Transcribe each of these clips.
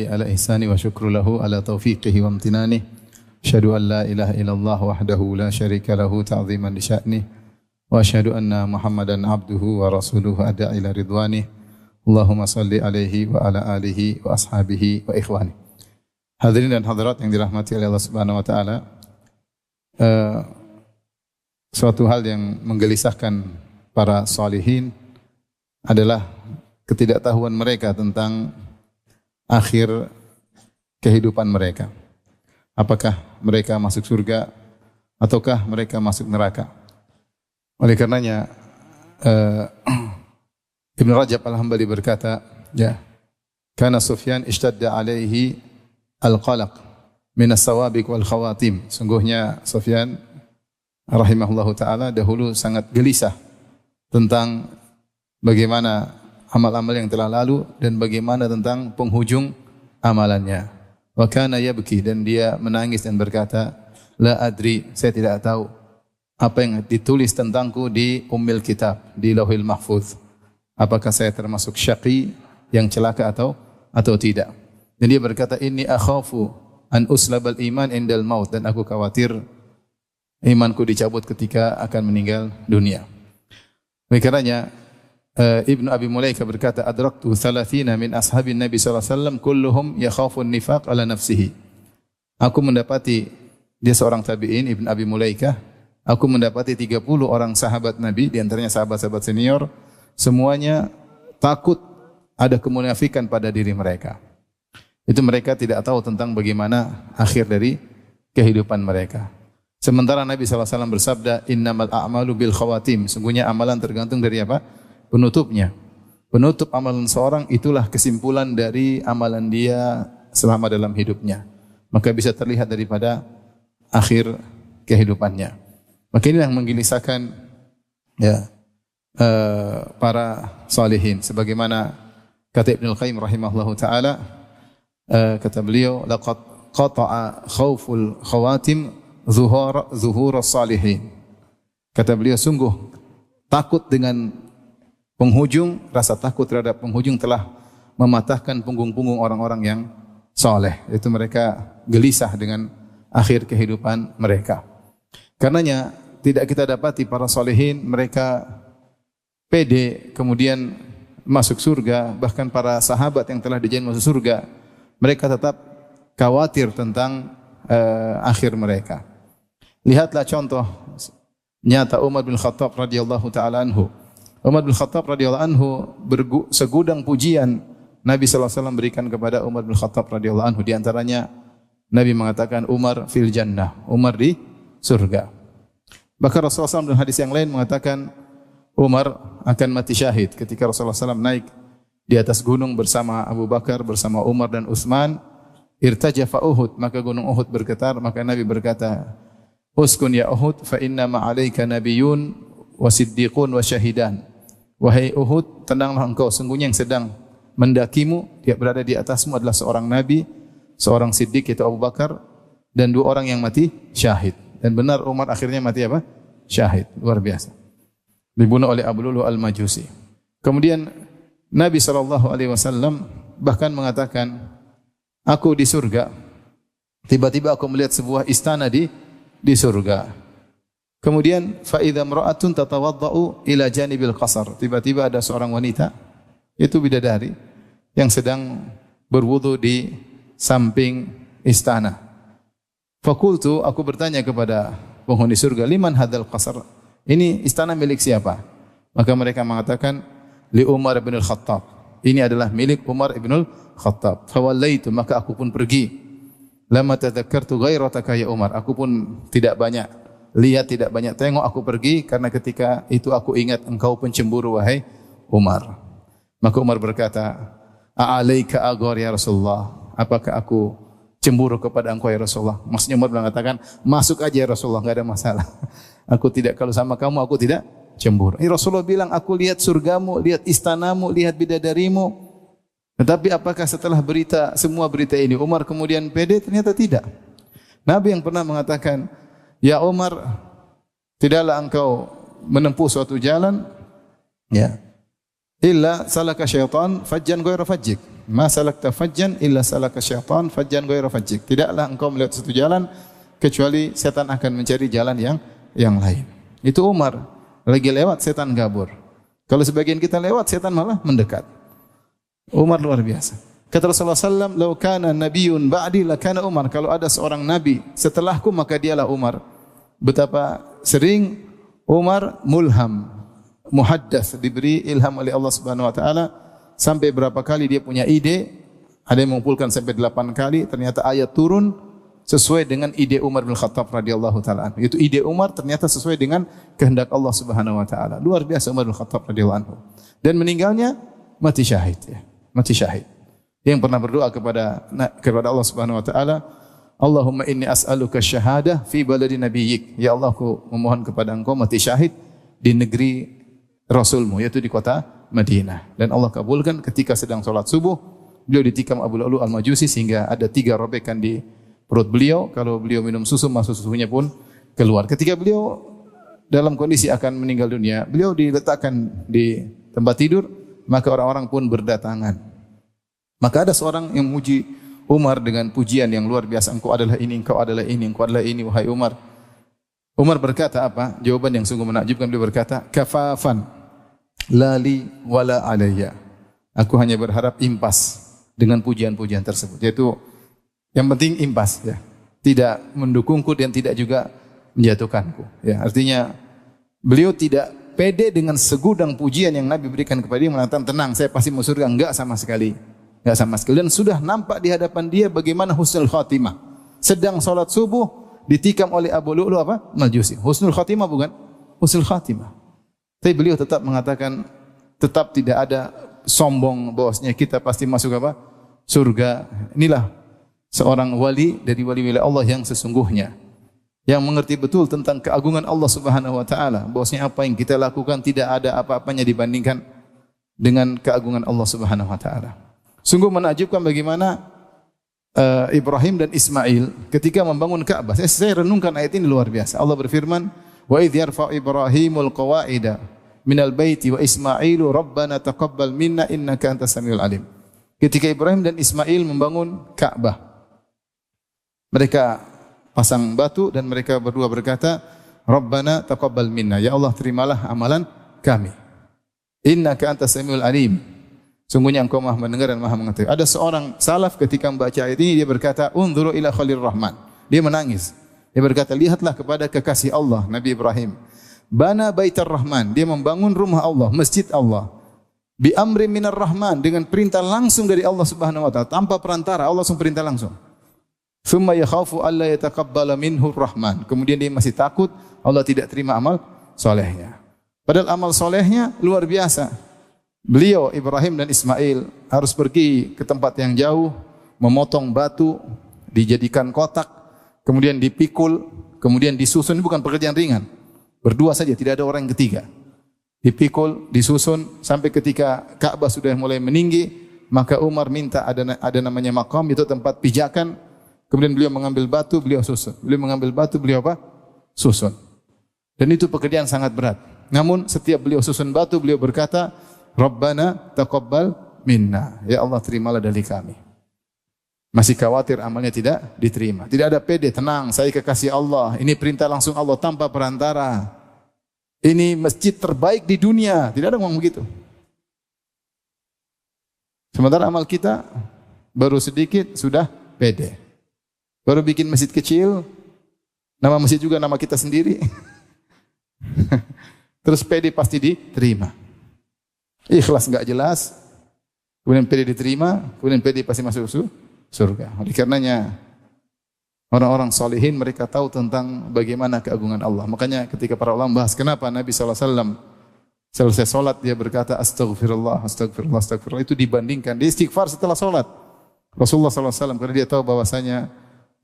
ala ihsani wa syukru lahu ala taufiqihi wa amtinani. Asyhadu an la ilaha illallah wahdahu la syarika lahu ta'ziman li sya'ni wa asyhadu anna Muhammadan abduhu wa rasuluhu ad'a ila ridwani. Allahumma salli alaihi wa ala alihi wa ashabihi wa ikhwani. Hadirin dan hadirat yang dirahmati oleh Allah Subhanahu wa taala. Suatu hal yang menggelisahkan para salihin adalah ketidaktahuan mereka tentang akhir kehidupan mereka. Apakah mereka masuk surga ataukah mereka masuk neraka? Oleh karenanya Ibn Rajab Al-Hambali berkata, ya, kana Sufyan ishtadda alaihi al-qalaq min as-sawabiq wal khawatim. Sungguhnya Sufyan rahimahullahu taala dahulu sangat gelisah tentang bagaimana amal-amal yang telah lalu dan bagaimana tentang penghujung amalannya. Wa kana yabki, dan dia menangis dan berkata, la adri, saya tidak tahu apa yang ditulis tentangku di Ummil Kitab, di Lauhil Mahfuz. Apakah saya termasuk syaqi yang celaka atau tidak? Dan dia berkata, inni akhafu an uslabal iman indal maut, dan aku khawatir imanku dicabut ketika akan meninggal dunia. Oleh karenanya Ibnu Abi Mulaika berkata, adraktu 30 min ashabin Nabi sallallahu alaihi wasallam kulluhum yakhafun nifaq ala nafsihi. Aku mendapati, dia seorang tabi'in, Ibnu Abi Mulaika, aku mendapati 30 orang sahabat Nabi, di antaranya sahabat-sahabat senior, semuanya takut ada kemunafikan pada diri mereka. Itu mereka tidak tahu tentang bagaimana akhir dari kehidupan mereka. Sementara Nabi sallallahu alaihi wasallam bersabda, innamal a'malu bil khawatim. Sungguhnya amalan tergantung dari apa? Penutupnya. Penutup amalan seorang itulah kesimpulan dari amalan dia selama dalam hidupnya. Maka bisa terlihat daripada akhir kehidupannya. Maka ini yang menggelisahkan ya para salihin. Sebagaimana kata Ibnu Al-Qayyim rahimahullahu taala, kata beliau, laqad qata'a khauful khawatim zuhur salihin. Kata beliau, sungguh takut dengan penghujung, rasa takut terhadap penghujung telah mematahkan punggung-punggung orang-orang yang saleh. Itu mereka gelisah dengan akhir kehidupan mereka. Karenanya tidak kita dapati para salihin mereka pede kemudian masuk surga. Bahkan para sahabat yang telah dijanjikan masuk surga, mereka tetap khawatir tentang akhir mereka. Lihatlah contoh nyata Umar bin Khattab radhiyallahu taala anhu. Umar bin Khattab radhiyallahu anhu segudang pujian Nabi sallallahu alaihi wasallam berikan kepada Umar bin Khattab radhiyallahu anhu. Di antaranya Nabi mengatakan Umar fil jannah, Umar di surga. Bahkan Rasulullah SAW dalam hadis yang lain mengatakan Umar akan mati syahid ketika Rasulullah SAW naik di atas gunung bersama Abu Bakar, bersama Umar dan Utsman. Irtajafa Uhud, maka gunung Uhud bergetar. Maka Nabi berkata, uskun ya Uhud, fa inna ma'alaika nabiyyun wa siddiqun wa syahidan. Wahai Uhud, tenanglah engkau, sungguhnya yang sedang mendakimu, dia berada di atasmu adalah seorang nabi, seorang siddiq yaitu Abu Bakar, dan 2 orang yang mati syahid. Dan benar Umar akhirnya mati apa? Syahid. Luar biasa. Dibunuh oleh Abu Lulu al-Majusi. Kemudian Nabi SAW bahkan mengatakan, aku di surga, tiba-tiba aku melihat sebuah istana di surga. Kemudian fa idza imra'atun tatawaddau ila janibil qasar. Tiba-tiba ada seorang wanita, itu bidadari, yang sedang berwudu di samping istana. Fakultu, aku bertanya kepada penghuni surga, liman hadzal qasar? Ini istana milik siapa? Maka mereka mengatakan, li Umar bin Al-Khattab. Ini adalah milik Umar bin Al-Khattab. Fawallaitu, maka aku pun pergi. Lama tadzakartu ghairataka ya Umar. Aku pun tidak banyak lihat, tidak banyak tengok, aku pergi karena ketika itu aku ingat engkau pencemburu wahai Umar. Maka Umar berkata, a'alaika aghar ya Rasulullah? Apakah aku cemburu kepada engkau ya Rasulullah? Maksudnya Umar mengatakan, masuk aja ya Rasulullah, enggak ada masalah. Aku tidak, kalau sama kamu aku tidak cemburu. Rasulullah bilang, aku lihat surgamu, lihat istanamu, lihat bidadarimu. Tetapi apakah setelah semua berita ini Umar kemudian pede? Ternyata tidak. Nabi yang pernah mengatakan, ya Umar, tidaklah engkau menempuh suatu jalan, ya, illa salaka syaitan fajjan ghairu fajjik. Ma salakta fajjan illa salaka syaitan fajjan ghaira fajjik. Tidaklah engkau melewati satu jalan kecuali setan akan mencari jalan yang lain. Itu Umar lagi lewat, setan kabur. Kalau sebagian kita lewat, setan malah mendekat. Umar luar biasa. Kata Rasulullah SAW, "Lau kana nabiyyun ba'di lakana Umar." Kalau ada seorang nabi setelahku maka dialah Umar. Betapa sering Umar mulham, muhaddas, diberi ilham oleh Allah Subhanahu wa taala, sampai berapa kali dia punya ide, ada yang mengumpulkan sampai 8 kali, ternyata ayat turun sesuai dengan ide Umar bin Khattab radhiyallahu taala anhu. Itu ide Umar ternyata sesuai dengan kehendak Allah Subhanahu wa taala. Luar biasa Umar bin Khattab radhiyallahu anhu. Dan meninggalnya mati syahid ya. Mati syahid. Yang pernah berdoa kepada Allah Subhanahu wa taala, Allahumma inni as'aluka syahadah fi baladi nabiyyik. Ya Allah, aku memohon kepada Engkau mati syahid di negeri Rasulmu, yaitu di kota Madinah. Dan Allah kabulkan ketika sedang salat subuh, beliau ditikam Abu Lu'lu' al-Majusi sehingga ada 3 robekan di perut beliau. Kalau beliau minum susu, masuk susunya pun keluar. Ketika beliau dalam kondisi akan meninggal dunia, beliau diletakkan di tempat tidur, maka orang-orang pun berdatangan. Maka ada seorang yang memuji Umar dengan pujian yang luar biasa. Engkau adalah ini, engkau adalah ini, engkau adalah ini, wahai Umar. Umar berkata apa? Jawaban yang sungguh menakjubkan. Beliau berkata, kafafan lali wala alayya. Aku hanya berharap impas dengan pujian-pujian tersebut. Yaitu yang penting impas, ya. Tidak mendukungku dan tidak juga menjatuhkanku. Ya, artinya beliau tidak pede dengan segudang pujian yang Nabi berikan kepada dia, mengatakan tenang, saya pasti masuk surga. Enggak sama sekali. Enggak sama sekali. Dan sudah nampak di hadapan dia bagaimana husnul khatimah. Sedang salat subuh ditikam oleh Abu Lu'lu' apa? Majusi. Husnul khatimah bukan? Husnul khatimah. Tapi beliau tetap mengatakan, tetap tidak ada sombong bahwasanya kita pasti masuk apa? Surga. Inilah seorang wali dari wali-wali Allah yang sesungguhnya, yang mengerti betul tentang keagungan Allah Subhanahu wa taala, bahwasanya apa yang kita lakukan tidak ada apa-apanya dibandingkan dengan keagungan Allah Subhanahu wa taala. Sungguh menakjubkan bagaimana Ibrahim dan Ismail ketika membangun Ka'bah. Saya renungkan ayat ini luar biasa. Allah berfirman, "Wa idh yarfa'u Ibrahimul qawa'ida minal baiti wa Ismailu rabbana taqabbal minna innaka antas samiul alim." Ketika Ibrahim dan Ismail membangun Ka'bah, mereka pasang batu dan mereka berdua berkata, "Rabbana taqabbal minna." Ya Allah, terimalah amalan kami. Innaka antas samiul alim. Sungguhnya Engkau Maha mendengar dan Maha mengetahui. Ada seorang salaf ketika membaca ayat ini, dia berkata, "Unzuru ila Khalil Rahman." Dia menangis. Dia berkata, lihatlah kepada kekasih Allah, Nabi Ibrahim. Bana baitar Rahman. Dia membangun rumah Allah, masjid Allah. Bi amri minar Rahman, dengan perintah langsung dari Allah Subhanahu wa taala, tanpa perantara, Allah langsung perintah langsung. Thumma yakhafu alla yataqabbala minhu Rahman. Kemudian dia masih takut Allah tidak terima amal solehnya. Padahal amal solehnya luar biasa. Beliau Ibrahim dan Ismail harus pergi ke tempat yang jauh, memotong batu, dijadikan kotak, kemudian dipikul, kemudian disusun. Ini bukan pekerjaan ringan. Berdua saja, tidak ada orang yang ketiga. Dipikul, disusun sampai ketika Ka'bah sudah mulai meninggi, maka Umar minta ada namanya maqam, itu tempat pijakan. Kemudian beliau mengambil batu, beliau susun. Beliau mengambil batu, beliau apa? Susun. Dan itu pekerjaan sangat berat. Namun setiap beliau susun batu, beliau berkata, Rabbana taqabbal minna. Ya Allah, terimalah dari kami. Masih khawatir amalnya tidak diterima. Tidak ada pede, tenang, saya kekasih Allah. Ini perintah langsung Allah tanpa perantara. Ini masjid terbaik di dunia. Tidak ada ngomong begitu. Sementara amal kita baru sedikit sudah pede. Baru bikin masjid kecil, nama masjid juga nama kita sendiri. Terus pede pasti diterima. Ikhlas enggak jelas, kemudian pede diterima, kemudian pede pasti masuk surga. Oleh karenanya orang-orang salihin mereka tahu tentang bagaimana keagungan Allah. Makanya ketika para ulama bahas kenapa Nabi SAW selesai solat dia berkata astagfirullah, astagfirullah, astagfirullah, itu dibandingkan dia istighfar setelah solat. Rasulullah SAW karena dia tahu bahwasanya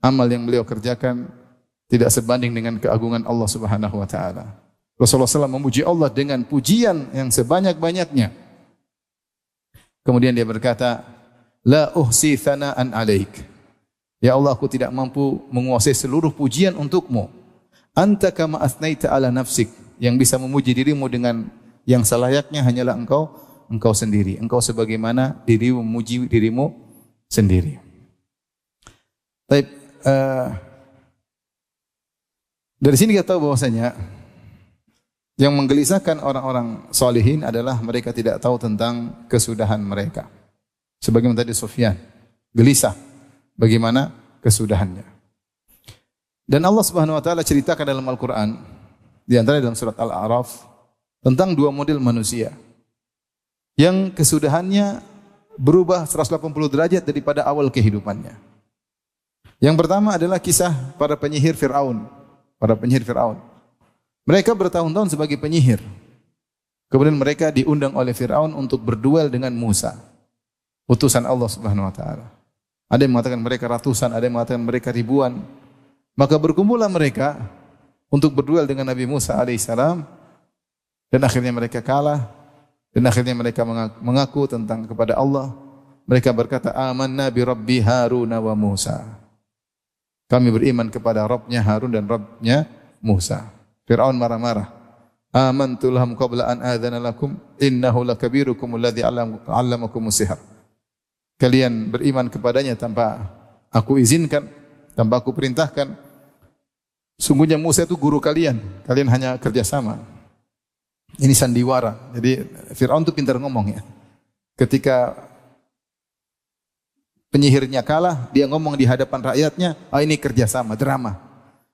amal yang beliau kerjakan tidak sebanding dengan keagungan Allah Subhanahu wa taala. Rasulullah SAW memuji Allah dengan pujian yang sebanyak-banyaknya. Kemudian dia berkata, La uhsi thana'an alaik. Ya Allah, aku tidak mampu menguasai seluruh pujian untukmu. Anta kama asnaita ala nafsik. Yang bisa memuji dirimu dengan yang selayaknya hanyalah engkau engkau sendiri. Engkau sebagaimana dirimu memuji dirimu sendiri. Baik, dari sini kita tahu bahwasanya yang menggelisahkan orang-orang solihin adalah mereka tidak tahu tentang kesudahan mereka. Sebagaimana tadi Sufyan, gelisah bagaimana kesudahannya. Dan Allah Subhanahu wa taala ceritakan dalam Al-Qur'an, di antara dalam surat Al-A'raf, tentang dua model manusia yang kesudahannya berubah 180 derajat daripada awal kehidupannya. Yang pertama adalah kisah para penyihir Fir'aun. Para penyihir Fir'aun. Mereka bertahun-tahun sebagai penyihir. Kemudian mereka diundang oleh Fir'aun untuk berduel dengan Musa, utusan Allah Subhanahu wa taala. Ada yang mengatakan mereka ratusan, ada yang mengatakan mereka ribuan. Maka berkumpullah mereka untuk berduel dengan Nabi Musa alaihissalam, dan akhirnya mereka kalah, dan akhirnya mereka mengaku tentang kepada Allah. Mereka berkata, amanna bi Rabbi Harun wa Musa. Kami beriman kepada Rabbnya Harun dan Rabbnya Musa. Fir'aun marah-marah. Amantu lahum qabla an adzana lakum innahu lakabirukum alladzi 'allamakumus sihr. Kalian beriman kepadanya tanpa aku izinkan, tanpa aku perintahkan. Sungguhnya Musa itu guru kalian. Kalian hanya kerjasama. Ini sandiwara. Jadi Fir'aun itu pintar ngomong ya. Ketika penyihirnya kalah, dia ngomong di hadapan rakyatnya, ini kerjasama, drama.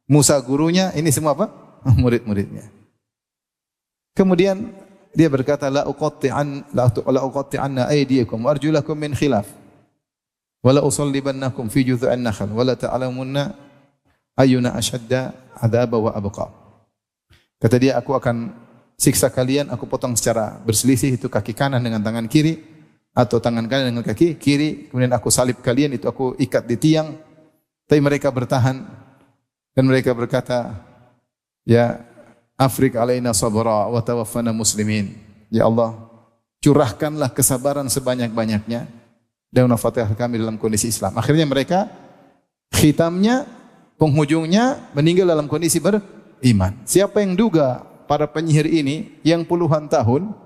Musa gurunya, ini semua apa? Murid-muridnya. Kemudian dia berkata, la uqatti'anna aydiyakum wa arjulakum min khilaf wa la usallibannakum fi judha'in nakhl wa la ta'lamunna ayyuna ashadda 'adzaba wa abqa. Kata dia, aku akan siksa kalian, aku potong secara berselisih, itu kaki kanan dengan tangan kiri, atau tangan kanan dengan kaki kiri, kemudian aku salib kalian, itu aku ikat di tiang. Tapi mereka bertahan dan mereka berkata, ya afrik alaina sabra wa tawaffana muslimin. Ya Allah, curahkanlah kesabaran sebanyak-banyaknya dan wafatkan kami dalam kondisi Islam. Akhirnya mereka khitamnya, penghujungnya meninggal dalam kondisi beriman. Siapa yang duga para penyihir ini yang puluhan tahun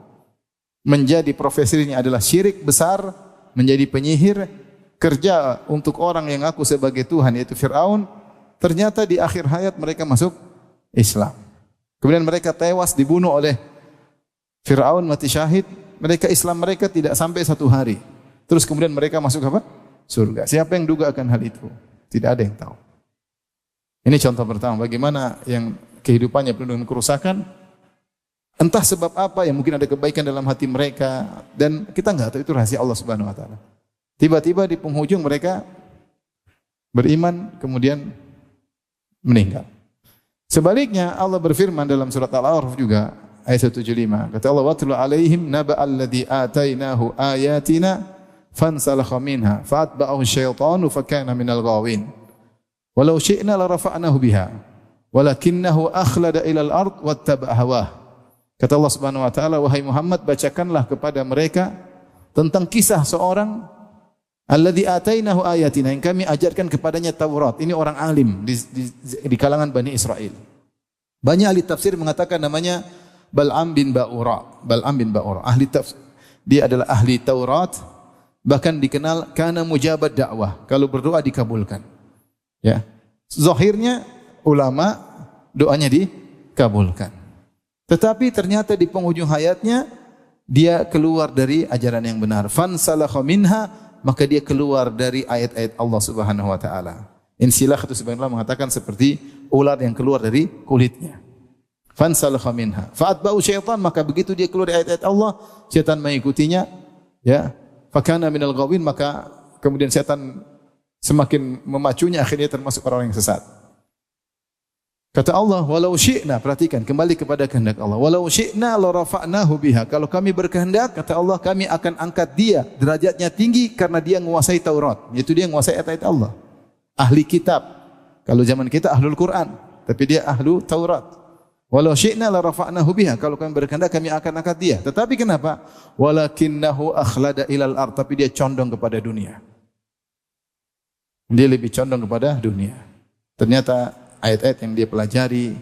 menjadi profesinya adalah syirik besar, menjadi penyihir, kerja untuk orang yang ngaku sebagai Tuhan, yaitu Fir'aun, ternyata di akhir hayat mereka masuk Islam. Kemudian mereka tewas dibunuh oleh Fir'aun, mati syahid. Islam mereka tidak sampai 1 hari. Terus kemudian mereka masuk apa? Surga. Siapa yang duga akan hal itu? Tidak ada yang tahu. Ini contoh pertama bagaimana yang kehidupannya penuh dengan kerusakan. Entah sebab apa, yang mungkin ada kebaikan dalam hati mereka dan kita enggak tahu, itu rahasia Allah Subhanahu wa taala. Tiba-tiba di penghujung mereka beriman kemudian meninggal. Sebaliknya Allah berfirman dalam surat Al-A'raf juga ayat 175. Kata Allah, "Watlu 'alaihim naba'al ladzi atainahu ayatina fansalakha minha fa'atba'ahu asyaitanu fakana minal ghawin. Walau syi'na la rafa'nahu biha walakinnahu akhlada ilal ard wattaba'a hawah." Kata Allah Subhanahu wa taala, wahai Muhammad, bacakanlah kepada mereka tentang kisah seorang alladzi atainahu ayatina, yang kami ajarkan kepadanya Taurat. Ini orang alim di kalangan Bani Israel. Banyak ahli tafsir mengatakan namanya Bal'am bin Ba'ura. Bal'am bin Ba'ura. Ahli tafsir. Dia adalah ahli Taurat, bahkan dikenal kana mujabat dakwah. Kalau berdoa dikabulkan. Ya. Zahirnya ulama, doanya dikabulkan. Tetapi ternyata di penghujung hayatnya dia keluar dari ajaran yang benar. Fansalakha minha, maka dia keluar dari ayat-ayat Allah Subhanahu wa taala. Insilah itu sebenarnya mengatakan seperti ular yang keluar dari kulitnya. Fansalakha minha. Fa'atba'u syaitan, maka begitu dia keluar dari ayat-ayat Allah, syaitan mengikutinya, ya. Fakana minal ghawin, maka kemudian syaitan semakin memacunya, akhirnya termasuk orang yang sesat. Kata Allah, walau syi'na, perhatikan, kembali kepada kehendak Allah. Walau syi'na la rafa'nahu biha. Kalau kami berkehendak, kata Allah, kami akan angkat dia, derajatnya tinggi karena dia menguasai Taurat, yaitu dia menguasai ayat-ayat Allah. Ahli kitab. Kalau zaman kita ahlul Quran, tapi dia ahlu Taurat. Walau syi'na la rafa'nahu biha. Kalau kami berkehendak, kami akan angkat dia. Tetapi kenapa? Walakinnahu akhlada ilal ard, tapi dia condong kepada dunia. Dia lebih condong kepada dunia. Ternyata ayat-ayat yang dia pelajari,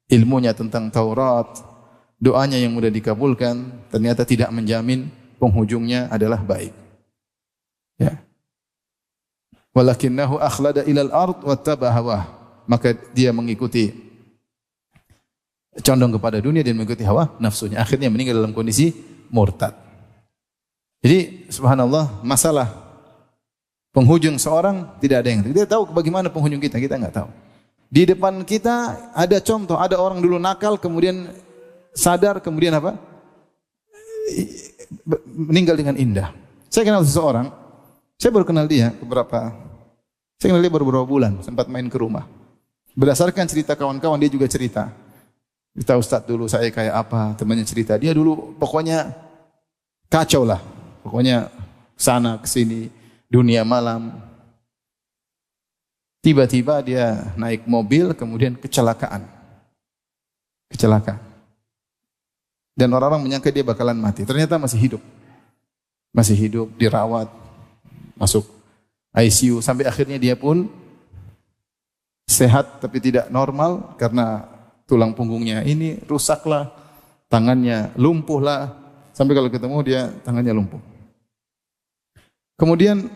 ilmunya tentang Taurat, doanya yang mudah dikabulkan, ternyata tidak menjamin penghujungnya adalah baik. Ya. Walakinnahu akhlada ilal ard wattaba hawah. Maka dia mengikuti, condong kepada dunia dan mengikuti hawa nafsunya. Akhirnya meninggal dalam kondisi murtad. Jadi subhanallah, masalah penghujung seorang tidak ada yang tahu. Dia tahu bagaimana penghujung kita enggak tahu. Di depan kita ada contoh, ada orang dulu nakal kemudian sadar kemudian apa? Meninggal dengan indah. Saya kenal seseorang, saya baru kenal dia beberapa bulan, sempat main ke rumah. Berdasarkan cerita kawan-kawan, dia juga cerita. Kita Ustaz dulu saya kayak apa, temannya cerita. Dia dulu pokoknya kacau lah. Pokoknya sana ke sini, dunia malam. Tiba-tiba dia naik mobil kemudian kecelakaan. Dan orang-orang menyangka dia bakalan mati. Ternyata masih hidup. Masih hidup, dirawat, masuk ICU sampai akhirnya dia pun sehat tapi tidak normal karena tulang punggungnya ini rusaklah, tangannya lumpuhlah, sampai kalau ketemu dia tangannya lumpuh. Kemudian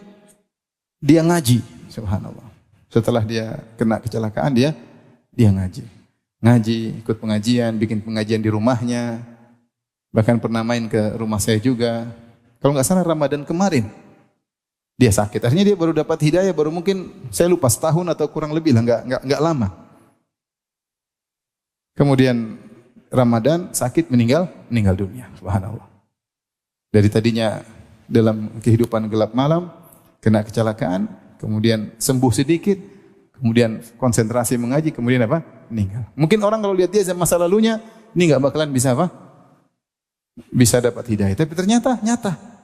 dia ngaji, subhanallah. Setelah dia kena kecelakaan dia ngaji. Ngaji, ikut pengajian, bikin pengajian di rumahnya. Bahkan pernah main ke rumah saya juga. Kalau nggak salah Ramadan kemarin dia sakit. Akhirnya dia baru dapat hidayah, baru mungkin saya lupa setahun atau kurang lebih lah, enggak lama. Kemudian Ramadan sakit, meninggal dunia. Subhanallah. Dari tadinya dalam kehidupan gelap malam, kena kecelakaan, kemudian sembuh sedikit, kemudian konsentrasi mengaji, kemudian apa? Meninggal. Mungkin orang kalau lihat dia masa lalunya, ini enggak bakalan bisa apa? Bisa dapat hidayah. Tapi ternyata nyata.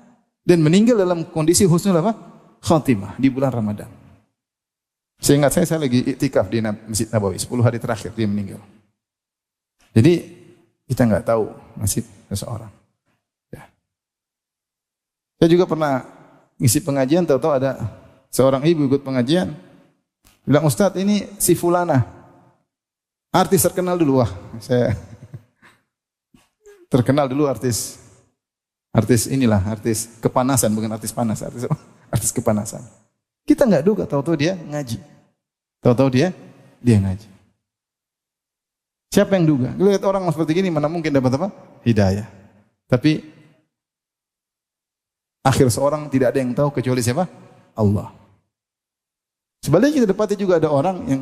Dan meninggal dalam kondisi husnul apa? Khatimah di bulan Ramadan. Seingat saya lagi iktikaf di Masjid Nabawi, 10 hari terakhir dia meninggal. Jadi kita enggak tahu nasib seseorang. Ya. Saya juga pernah ngisi pengajian, tahu-tahu ada seorang ibu ikut pengajian, bilang, Ustadz ini si Fulana, artis terkenal dulu. Wah, saya terkenal dulu artis inilah, artis kepanasan, bukan artis panas, artis kepanasan. Kita enggak duga, tahu-tahu dia ngaji. Tahu-tahu dia ngaji. Siapa yang duga? Lihat orang seperti ini mana mungkin dapat apa? Hidayah. Tapi akhir seorang tidak ada yang tahu kecuali siapa? Allah. Sebaliknya kita dapati juga ada orang yang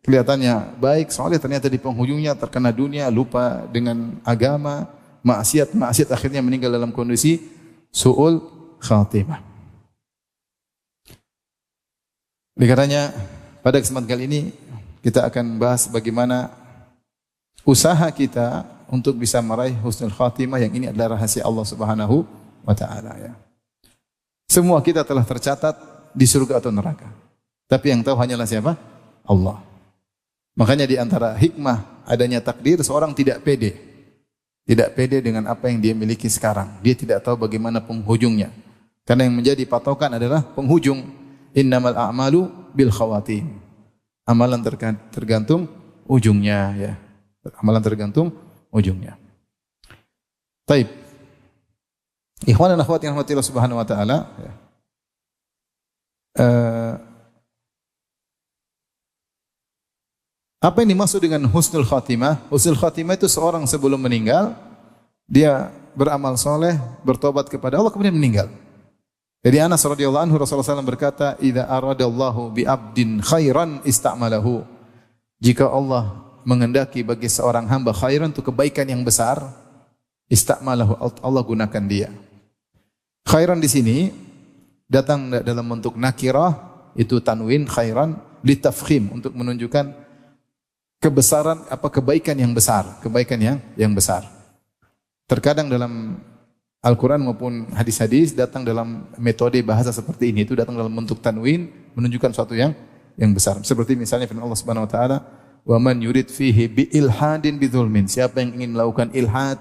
kelihatannya baik, soalnya ternyata di penghujungnya terkena dunia, lupa dengan agama, maksiat akhirnya meninggal dalam kondisi su'ul khatimah. Oleh karenanya pada kesempatan kali ini kita akan bahas bagaimana usaha kita untuk bisa meraih husnul khatimah, yang ini adalah rahasia Allah Subhanahu wa taala ya. Semua kita telah tercatat di surga atau neraka. Tapi yang tahu hanyalah siapa? Allah. Makanya di antara hikmah adanya takdir, seorang tidak pede. Tidak pede dengan apa yang dia miliki sekarang. Dia tidak tahu bagaimana penghujungnya. Karena yang menjadi patokan adalah penghujung. Innamal a'malu bil khawatim. Amalan tergantung ujungnya ya. Amalan tergantung ujungnya. Taib. Ikhwan dan akhwat yang rahmatillah subhanahu wa ta'ala ya. Apa yang dimaksud dengan husnul khatimah? Husnul khatimah itu seorang sebelum meninggal, dia beramal soleh, bertobat kepada Allah, kemudian meninggal. Jadi Anas radhiyallahu anhu, Rasulullah SAW berkata, "Idza aradallahu bi 'abdin khairan ista'malahu." Jika Allah mengendaki bagi seorang hamba khairan, itu kebaikan yang besar, ista'malahu, Allah gunakan dia. Khairan di sini datang dalam bentuk nakirah, itu tanwin khairan litafkhim, untuk menunjukkan kebesaran kebaikan yang besar, yang besar. Terkadang dalam Al-Qur'an maupun hadis-hadis datang dalam metode bahasa seperti ini, itu datang dalam bentuk tanwin menunjukkan sesuatu yang besar. Seperti misalnya firman Allah Subhanahu wa taala, "Wa man yurid fihi bi ilhadin bidzulmin." Siapa yang ingin melakukan ilhad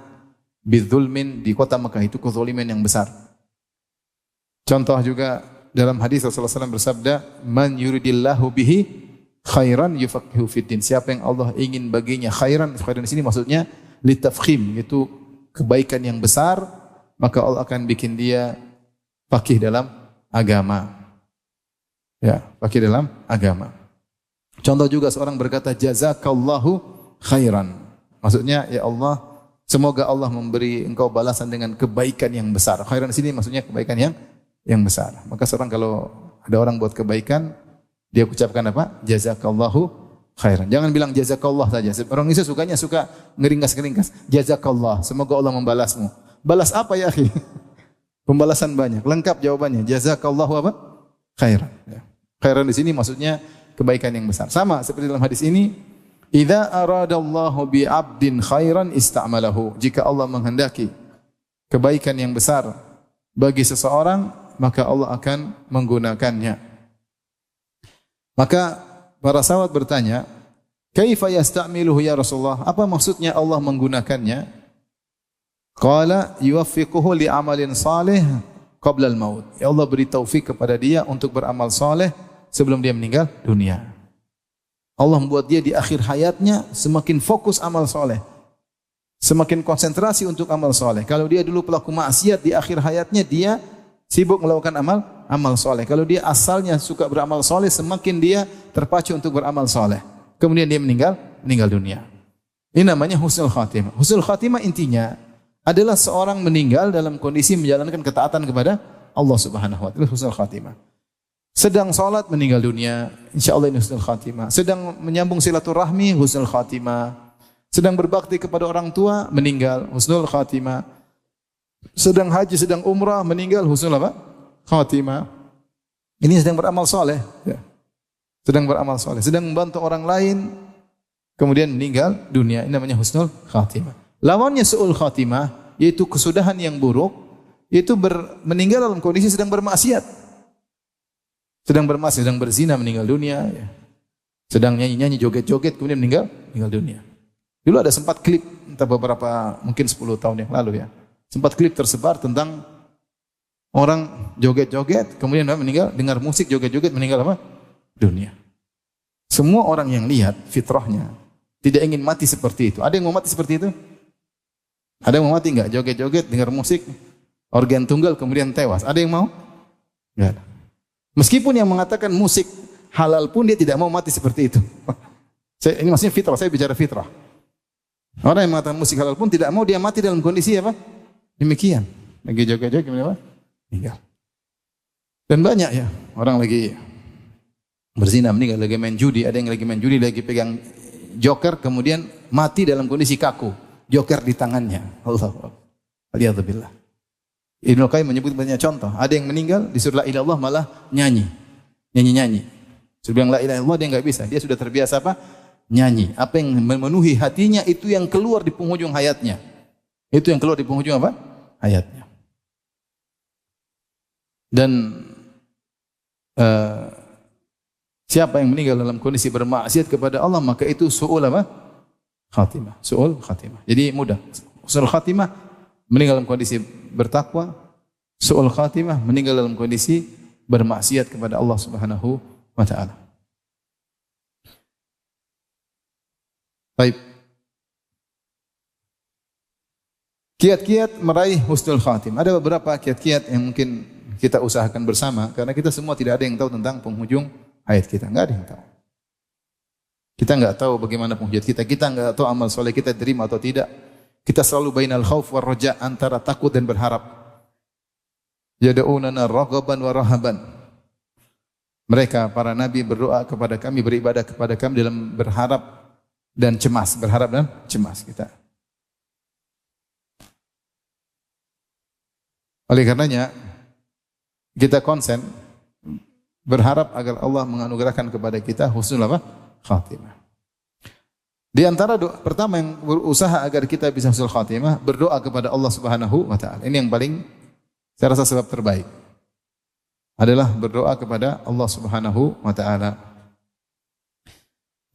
bidzulmin di kota Mekah, itu kezaliman yang besar. Contoh juga dalam hadis Rasulullah SAW bersabda, "Man yuridillahu bihi khairan yufaqihu fiddin." Siapa yang Allah ingin baginya khairan, khairan di sini maksudnya litafkhim, itu kebaikan yang besar, maka Allah akan bikin dia faqih dalam agama. Ya, faqih dalam agama. Contoh juga seorang berkata jazakallahu khairan. Maksudnya ya Allah, semoga Allah memberi engkau balasan dengan kebaikan yang besar. Khairan di sini maksudnya kebaikan yang besar. Maka seorang kalau ada orang buat kebaikan, dia ucapkan apa? Jazakallahu khairan. Jangan bilang jazakallah saja. Orang Indonesia suka ngeringkas-ngeringkas. Jazakallah, semoga Allah membalasmu. Balas apa ya, akhi? Pembalasan banyak. Lengkap jawabannya. Jazakallahu apa? Khairan. Ya. Khairan di sini maksudnya kebaikan yang besar. Sama seperti dalam hadis ini, idza aradallahu bi 'abdin khairan ista'malahu. Jika Allah menghendaki kebaikan yang besar bagi seseorang, maka Allah akan menggunakannya. Maka para sahabat bertanya, "Kaifa yasta'miluhu ya Rasulullah?" Apa maksudnya Allah menggunakannya? Qala yuwaffiquhu li 'amalin salih qabla al-maut. Ya Allah beri taufik kepada dia untuk beramal saleh sebelum dia meninggal dunia. Allah membuat dia di akhir hayatnya semakin fokus amal soleh, semakin konsentrasi untuk amal soleh. Kalau dia dulu pelaku maksiat, di akhir hayatnya dia sibuk melakukan amal soleh. Kalau dia asalnya suka beramal soleh, semakin dia terpacu untuk beramal soleh. Kemudian dia meninggal dunia. Ini namanya husnul khatimah. Husnul khatimah intinya adalah seorang meninggal dalam kondisi menjalankan ketaatan kepada Allah Subhanahu wa taala. Husnul khatimah. Sedang salat meninggal dunia, insyaallah ini husnul khatimah. Sedang menyambung silaturahmi, husnul khatimah. Sedang berbakti kepada orang tua, meninggal, husnul khatimah. Sedang haji, sedang umrah, meninggal, husnul apa? Khatimah. Ini sedang beramal soleh. Ya. Sedang beramal soleh. Sedang membantu orang lain, kemudian meninggal dunia. Ini namanya husnul khatimah. Lawannya su'ul khatimah, yaitu kesudahan yang buruk, yaitu meninggal dalam kondisi sedang bermaksiat. Sedang bermaksiat, sedang berzina, meninggal dunia. Ya. Sedang nyanyi-nyanyi, joget-joget, kemudian meninggal dunia. Dulu ada sempat klip, entah beberapa, mungkin 10 tahun yang lalu ya. Sempat klip tersebar tentang orang joget-joget, kemudian meninggal, dengar musik, joget-joget, meninggal apa? Dunia. Semua orang yang lihat fitrahnya tidak ingin mati seperti itu. Ada yang mau mati seperti itu? Ada yang mau mati enggak? Joget-joget, dengar musik, organ tunggal, kemudian tewas. Ada yang mau? Enggak ada. Meskipun yang mengatakan musik halal pun dia tidak mau mati seperti itu. Ini maksudnya fitrah, saya bicara fitrah. Orang yang mengatakan musik halal pun tidak mau dia mati dalam kondisi apa? Demikian. Lagi joget-joget gimana? Meninggal. Dan banyak ya, orang lagi berzina meninggal, lagi main judi, ada yang lagi main judi, lagi pegang joker, kemudian mati dalam kondisi kaku. Joker di tangannya. Allahu Akbar. Billah. Ibnu Qayyim menyebut banyak contoh. Ada yang meninggal disuruh la ilaha illallah malah nyanyi. Suruh bilang la ilaha illallah dia enggak bisa. Dia sudah terbiasa apa? Nyanyi. Apa yang memenuhi hatinya itu yang keluar di penghujung hayatnya. Itu yang keluar di penghujung apa? Hayatnya. Dan siapa yang meninggal dalam kondisi bermaksiat kepada Allah, maka itu su'ul apa? Khatimah. Su'ul khatimah. Jadi mudah. Su'ul khatimah meninggal dalam kondisi bertakwa, su'ul khatimah meninggal dalam kondisi bermaksiat kepada Allah Subhanahu wa taala. Baik. Kiat-kiat meraih husnul khatimah. Ada beberapa kiat-kiat yang mungkin kita usahakan bersama karena kita semua tidak ada yang tahu tentang penghujung hayat kita. Enggak ada yang tahu. Kita enggak tahu bagaimana penghujung kita. Kita enggak tahu amal soleh kita diterima atau tidak. Kita selalu bainal khauf war raja, antara takut dan berharap. Yad'unana raghaban wa rahaban. Mereka para nabi berdoa kepada kami, beribadah kepada kami dalam berharap dan cemas, berharap dan cemas kita. Oleh karenanya kita konsen berharap agar Allah menganugerahkan kepada kita husnul apa? Khatimah. Di antara doa pertama yang berusaha agar kita bisa husnul khatimah, berdoa kepada Allah Subhanahu wa taala. Ini yang paling saya rasa sebab terbaik. Adalah berdoa kepada Allah Subhanahu wa taala.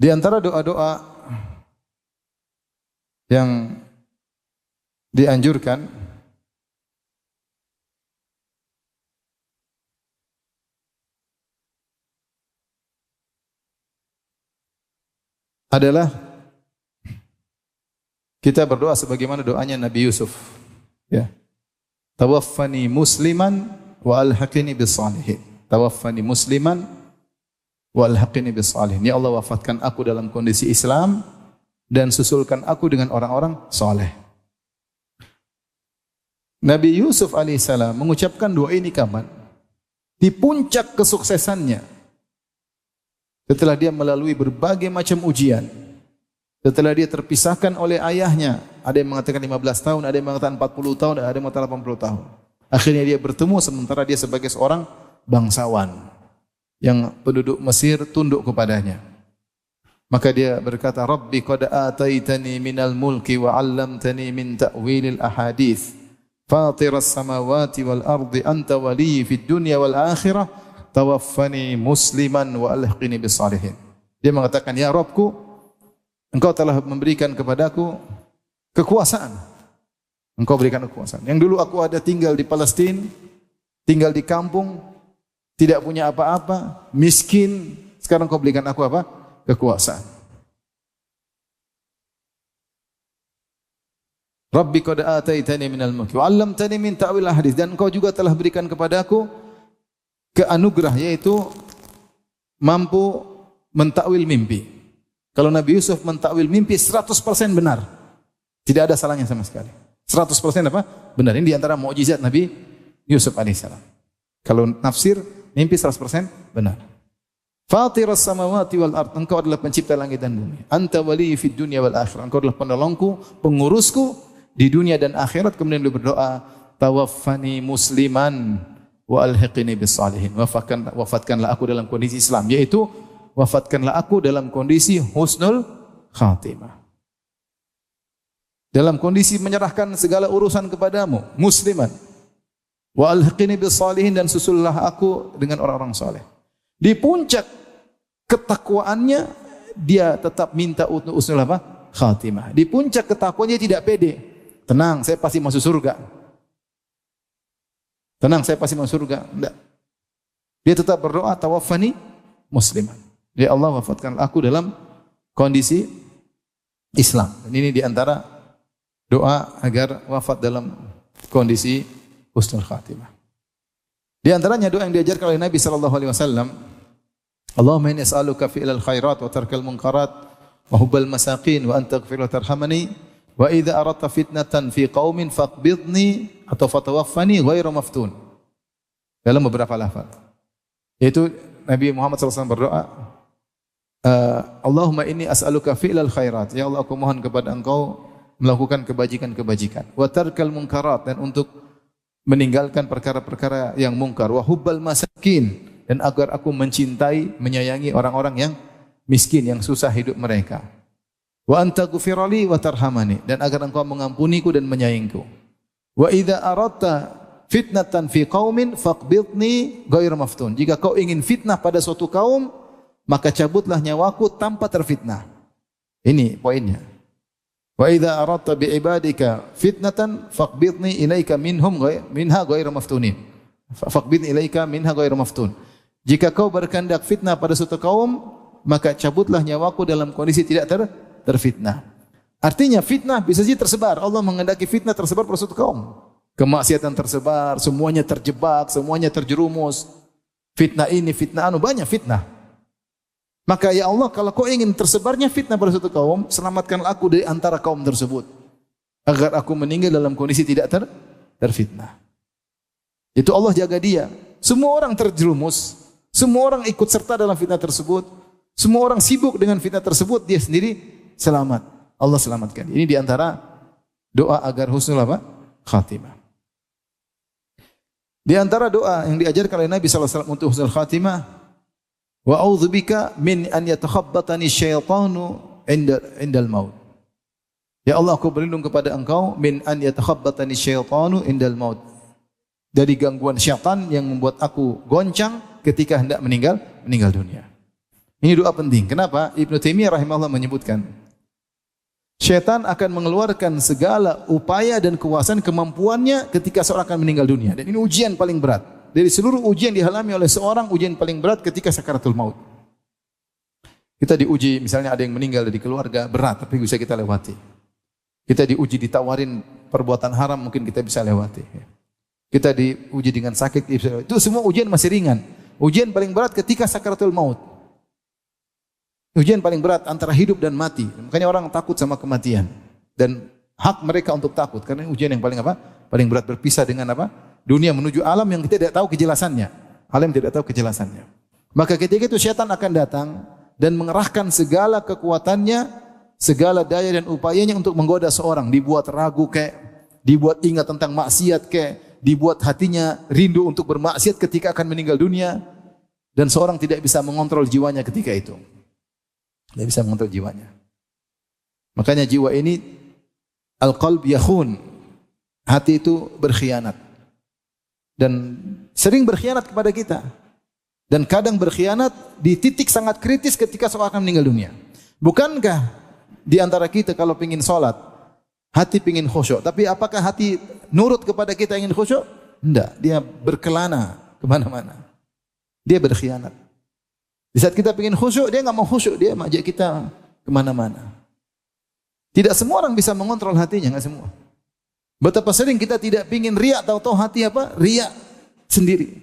Di antara doa-doa yang dianjurkan adalah kita berdoa sebagaimana doanya Nabi Yusuf. Ya. tawaffani musliman wa alhaqini bis salihin. Tawaffani musliman wa alhaqini bis salihin. Ya Allah, wafatkan aku dalam kondisi Islam dan susulkan aku dengan orang-orang saleh. Nabi Yusuf alaihissalam mengucapkan doa ini kapan? Di puncak kesuksesannya. Setelah dia melalui berbagai macam ujian. Setelah dia terpisahkan oleh ayahnya. Ada yang mengatakan 15 tahun, ada yang mengatakan 40 tahun, ada yang mengatakan 80 tahun. Akhirnya dia bertemu sementara dia sebagai seorang bangsawan. Yang penduduk Mesir tunduk kepadanya. Maka dia berkata, Rabbi qad ataitani minal mulki wa 'allamtani min ta'wilil ahadits. Fatiras samawati wal ardi anta waliyyi fid dunya wal akhirah. Tawaffani musliman wa alhiqni bis salihin. Dia mengatakan, ya Rabbku, Engkau telah memberikan kepadaku kekuasaan. Engkau berikan kekuasaan. Yang dulu aku ada tinggal di Palestina, tinggal di kampung, tidak punya apa-apa, miskin. Sekarang Engkau berikan aku apa? Kekuasaan. Rabbi qad ataitani minal mulki wa 'allamtani min ta'wil ahadits, dan Engkau juga telah berikan kepadaku keanugerah, yaitu mampu mentakwil mimpi. Kalau Nabi Yusuf mentakwil mimpi 100% benar. Tidak ada salahnya sama sekali. 100% apa? Benar. Ini di antara mukjizat Nabi Yusuf alaihissalam. Kalau nafsir mimpi 100% benar. Fatiras samawati wal ard, Engkau adalah pencipta langit dan bumi. Anta waliyyi fid dunya wal akhirah, Engkau adalah penolongku, pengurusku di dunia dan akhirat. Kemudian beliau berdoa, tawaffani musliman wa alhiqni bis salihin. Wafatkanlah aku dalam kondisi Islam, yaitu wafatkanlah aku dalam kondisi husnul khatimah. Dalam kondisi menyerahkan segala urusan kepadamu, musliman. Wa alhiqni bis salihin, dan susullah aku dengan orang-orang saleh. Di puncak ketakwaannya dia tetap minta husnul apa? Khatimah. Di puncak ketakwaannya tidak pede. Tenang, saya pasti masuk surga. Tenang, saya pasti masuk surga. Enggak. Dia tetap berdoa, tawaffani musliman. Ya Allah, wafatkan aku dalam kondisi Islam. Dan ini di antara doa agar wafat dalam kondisi husnul khatimah. Di antaranya doa yang diajarkan oleh Nabi sallallahu alaihi wasallam, Allahumma inni as'aluka fi'lal khairat wa tarkal munkarat wa hubbal masakin wa anta taghfir wa tarhamani wa idza aradta fitnatan fi qaumin faqbidni atau fatawaffani ghairu maftun. Dalam beberapa lafaz. Yaitu Nabi Muhammad SAW berdoa, Allahumma inni as'aluka fi'lal khairat. Ya Allah, aku mohon kepada Engkau melakukan kebajikan-kebajikan. Wa tarkal munkarat, dan untuk meninggalkan perkara-perkara yang mungkar. Wa hubbal masakin, dan agar aku mencintai, menyayangi orang-orang yang miskin, yang susah hidup mereka. Wa anta ghfirli wa tarhamani, dan agar Engkau mengampuniku dan menyayangiku. Wa idza aradta fitnatan fi qaumin faqbidni ghairu maftun. Jika kau ingin fitnah pada suatu kaum, maka cabutlah nyawaku tanpa terfitnah. Ini poinnya. Wa idza aradta bi ibadika fitnatan faqbidni ilaika minha ghairu maftunin. Faqbidni ilaika minha ghairu maftun. Jika kau berkehendak fitnah pada suatu kaum, maka cabutlah nyawaku dalam kondisi tidak terfitnah. Artinya fitnah bisa saja tersebar. Allah menghendaki fitnah tersebar pada suatu kaum. Kemaksiatan tersebar, semuanya terjebak, semuanya terjerumus. Fitnah ini, fitnah anu, banyak fitnah. Maka ya Allah, kalau kau ingin tersebarnya fitnah pada suatu kaum, selamatkanlah aku dari antara kaum tersebut, agar aku meninggal dalam kondisi tidak terfitnah. Itu Allah jaga dia. Semua orang terjerumus, semua orang ikut serta dalam fitnah tersebut, semua orang sibuk dengan fitnah tersebut, dia sendiri selamat. Allah selamatkan. Ini diantara doa agar husnul apa? Khatimah. Di antara doa yang diajarkan oleh Nabi SAW untuk husnul khatimah, wa a'udzubika min an yatakhabbatani syaitanu indal maut. Ya Allah, aku berlindung kepada Engkau min an yatakhabbatani syaitanu indal maut. Dari gangguan syaitan yang membuat aku goncang ketika hendak meninggal dunia. Ini doa penting. Kenapa? Ibnu Taimiyah rahimahullah menyebutkan, syaitan akan mengeluarkan segala upaya dan kekuasaan kemampuannya ketika seorang akan meninggal dunia. Dan ini ujian paling berat. Dari seluruh ujian dialami oleh seorang, ujian paling berat ketika sakaratul maut. Kita diuji, misalnya ada yang meninggal dari keluarga, berat, tapi bisa kita lewati. Kita diuji, ditawarin perbuatan haram, mungkin kita bisa lewati. kita diuji dengan sakit, itu semua ujian masih ringan. Ujian paling berat ketika sakaratul maut. Ujian paling berat antara hidup dan mati. Makanya orang takut sama kematian. Dan hak mereka untuk takut karena ujian yang paling apa? Paling berat, berpisah dengan apa? Dunia menuju alam yang kita tidak tahu kejelasannya. Alam yang tidak tahu kejelasannya. Maka ketika itu syaitan akan datang dan mengerahkan segala kekuatannya, segala daya dan upayanya untuk menggoda seorang, dibuat ragu kayak, dibuat ingat tentang maksiat kayak, dibuat hatinya rindu untuk bermaksiat ketika akan meninggal dunia, dan seorang tidak bisa mengontrol jiwanya ketika itu. Tidak bisa mengontrol jiwanya. Makanya jiwa ini al-qalb yakhun. Hati itu berkhianat. Dan sering berkhianat kepada kita. Dan kadang berkhianat di titik sangat kritis ketika seorang akan meninggal dunia. Bukankah di antara kita kalau ingin sholat, hati ingin khusyuk. Tapi apakah hati nurut kepada kita ingin khusyuk? Tidak. Dia berkelana kemana-mana. Dia berkhianat. Di saat kita ingin khusyuk, dia enggak mau khusyuk. Dia mengajak kita kemana-mana. Tidak semua orang bisa mengontrol hatinya, enggak semua. Betapa sering kita tidak ingin riya, tahu-tahu hati apa? Riya sendiri.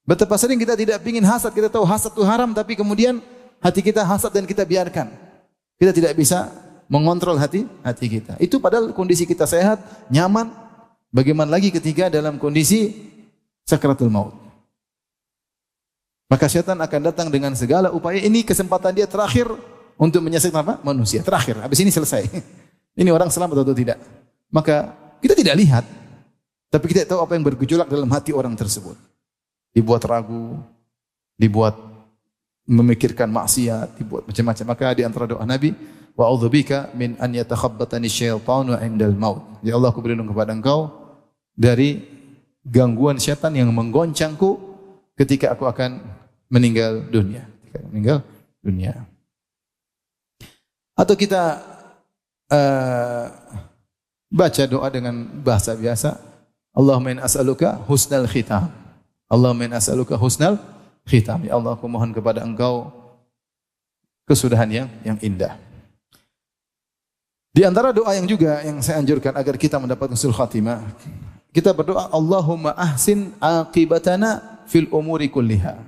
Betapa sering kita tidak ingin hasad, kita tahu hasad itu haram, tapi kemudian hati kita hasad dan kita biarkan. Kita tidak bisa mengontrol hati kita. Itu padahal kondisi kita sehat, nyaman. Bagaimana lagi ketika dalam kondisi sakaratul maut? Maka syaitan akan datang dengan segala upaya. Ini kesempatan dia terakhir untuk menyesatkan apa? Manusia. Terakhir. Habis ini selesai. Ini orang selamat atau tidak? Maka kita tidak lihat, tapi kita tahu apa yang bergejolak dalam hati orang tersebut. Dibuat ragu, dibuat memikirkan maksiat, dibuat macam-macam. Maka di antara doa Nabi, wa a'udzubika min an yatakhabbatani syaitanu 'indal maut. Ya Allah, aku berlindung kepada Engau dari gangguan syaitan yang menggoncangku ketika aku akan meninggal dunia. Atau kita baca doa dengan bahasa biasa. Allahumma in as'aluka husnal khitam. Allahumma in as'aluka husnal khitam. Ya Allah, aku mohon kepada Engkau kesudahan yang indah. Di antara doa yang juga yang saya anjurkan agar kita mendapat husnul khatimah, kita berdoa, Allahumma ahsin aqibatana fil umuri kulliha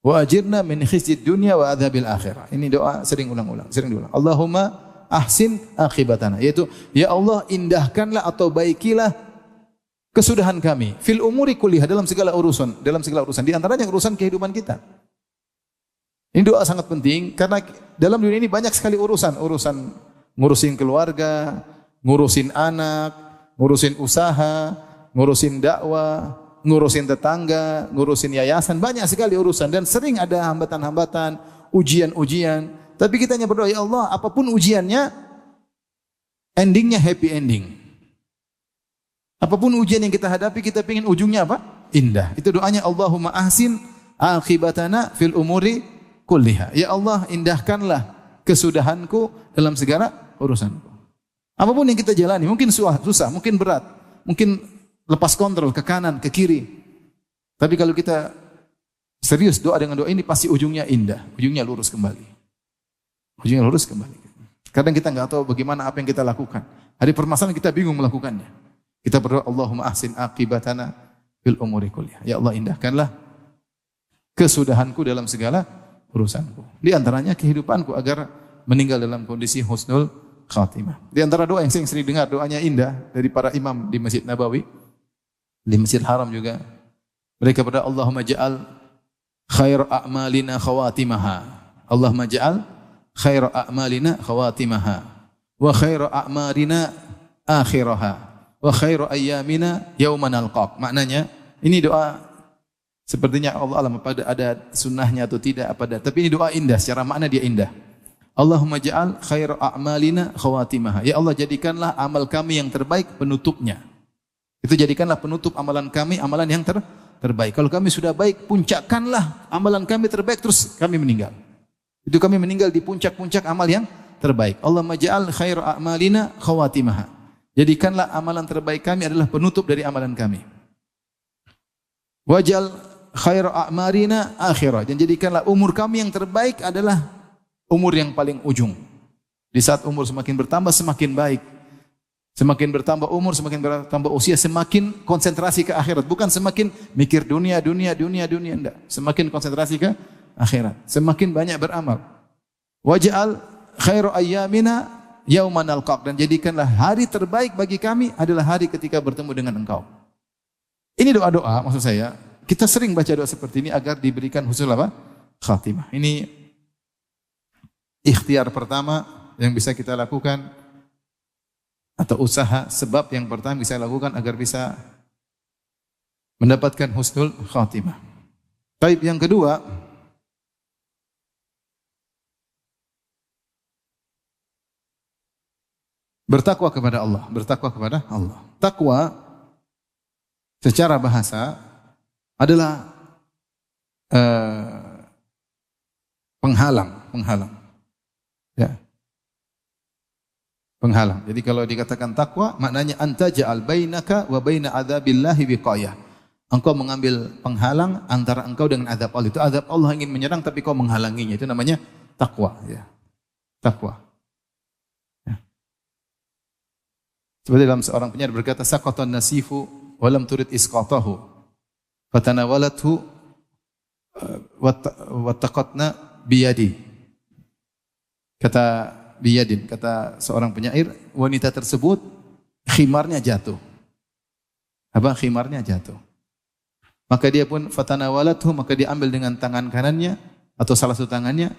wa ajirna min khizyid dunya wa adzabil akhirah. Ini doa sering diulang. Allahumma ahsin aqibatana, yaitu ya Allah, indahkanlah atau baikilah kesudahan kami fil umuri kulliha, dalam segala urusan, di antaranya urusan kehidupan kita. Ini doa sangat penting karena dalam dunia ini banyak sekali urusan ngurusin keluarga, ngurusin anak, ngurusin usaha, ngurusin dakwah, ngurusin tetangga, ngurusin yayasan, banyak sekali urusan dan sering ada hambatan-hambatan, ujian-ujian. Tapi kita hanya berdoa, ya Allah, apapun ujiannya, endingnya happy ending. Apapun ujian yang kita hadapi, kita ingin ujungnya apa? Indah. Itu doanya, Allahumma ahsin aqibatana fil umuri kulliha. Ya Allah, indahkanlah kesudahanku dalam segala urusanku. Apapun yang kita jalani, mungkin susah, mungkin berat, mungkin lepas kontrol ke kanan, ke kiri. Tapi kalau kita serius doa dengan doa ini, pasti ujungnya indah, ujungnya lurus kembali. Kadang kita enggak tahu bagaimana apa yang kita lakukan. Hari permasalahan kita bingung melakukannya. Kita berdoa, Allahumma ahsin aqibatana fil umuri kulliha. Ya Allah, indahkanlah kesudahanku dalam segala urusanku. Di antaranya kehidupanku agar meninggal dalam kondisi husnul khatimah. Di antara doa yang sering dengar, doanya indah dari para imam di Masjid Nabawi, di Masjid Haram juga. Mereka berdoa, Allahumma ja'al khair a'malina khawatimaha. Allahumma ja'al khair a'malina khawatimaha. Wa khair a'marina akhiraha. Wa khair ayyamina yawman alqaq. Maknanya, ini doa sepertinya Allah alam apa ada sunnahnya atau tidak apa ada. Tapi ini doa indah, secara makna dia indah. Allahumma ja'al khair a'malina khawatimaha. Ya Allah, jadikanlah amal kami yang terbaik penutupnya. Itu jadikanlah penutup amalan kami, amalan yang terbaik. Kalau kami sudah baik, puncakkanlah amalan kami terbaik, terus kami meninggal. Itu kami meninggal di puncak-puncak amal yang terbaik. Allahumma ja'al khair a'malina khawatimaha. Jadikanlah amalan terbaik kami adalah penutup dari amalan kami. Waj'al khair a'marina akhirah. Dan jadikanlah umur kami yang terbaik adalah umur yang paling ujung. Di saat umur semakin bertambah, semakin baik. Semakin bertambah umur, semakin bertambah usia, semakin konsentrasi ke akhirat. Bukan semakin mikir dunia, enggak. Semakin konsentrasi ke akhirat. Semakin banyak beramal. Waj'al khairu ayyamina yauman nalqak, dan jadikanlah hari terbaik bagi kami adalah hari ketika bertemu dengan Engkau. Ini doa-doa, maksud saya, kita sering baca doa seperti ini agar diberikan husnul apa? Khatimah. Ini ikhtiar pertama yang bisa kita lakukan, atau usaha sebab yang pertama bisa lakukan agar bisa mendapatkan husnul khatimah. Baik, yang kedua, bertakwa kepada Allah, bertakwa kepada Allah. Takwa secara bahasa adalah penghalang. Ya. Penghalang. Jadi kalau dikatakan takwa, maknanya anta ja'al bainaka wa baina adzabillahi wiqayah. Engkau mengambil penghalang antara engkau dengan azab Allah. Itu azab Allah ingin menyerang tapi kau menghalanginya. Itu namanya takwa. Ya. Takwa. Ya. Seperti dalam seorang penyair berkata, saqatan nasifu wa lam turid isqatahu fatanawalathu wa taqatna biyadi. Kata seorang penyair, wanita tersebut khimarnya jatuh. Apa? Khimarnya jatuh. Maka dia pun fatanawalathu, maka dia ambil dengan tangan kanannya atau salah satu tangannya,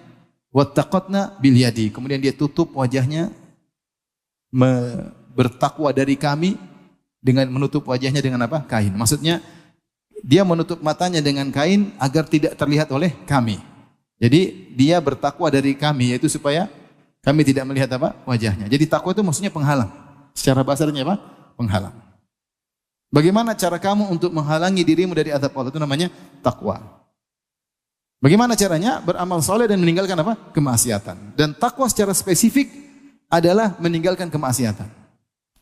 wattaqatna bil yadi. Kemudian dia tutup wajahnya, bertakwa dari kami dengan menutup wajahnya dengan apa? Kain. Maksudnya dia menutup matanya dengan kain agar tidak terlihat oleh kami. Jadi dia bertakwa dari kami, yaitu supaya kami tidak melihat apa? Wajahnya. Jadi takwa itu maksudnya penghalang. Secara bahasanya apa? Penghalang. Bagaimana cara kamu untuk menghalangi dirimu dari azab Allah? Itu namanya takwa. Bagaimana caranya? Beramal soleh dan meninggalkan apa? Kemaksiatan. Dan takwa secara spesifik adalah meninggalkan kemaksiatan.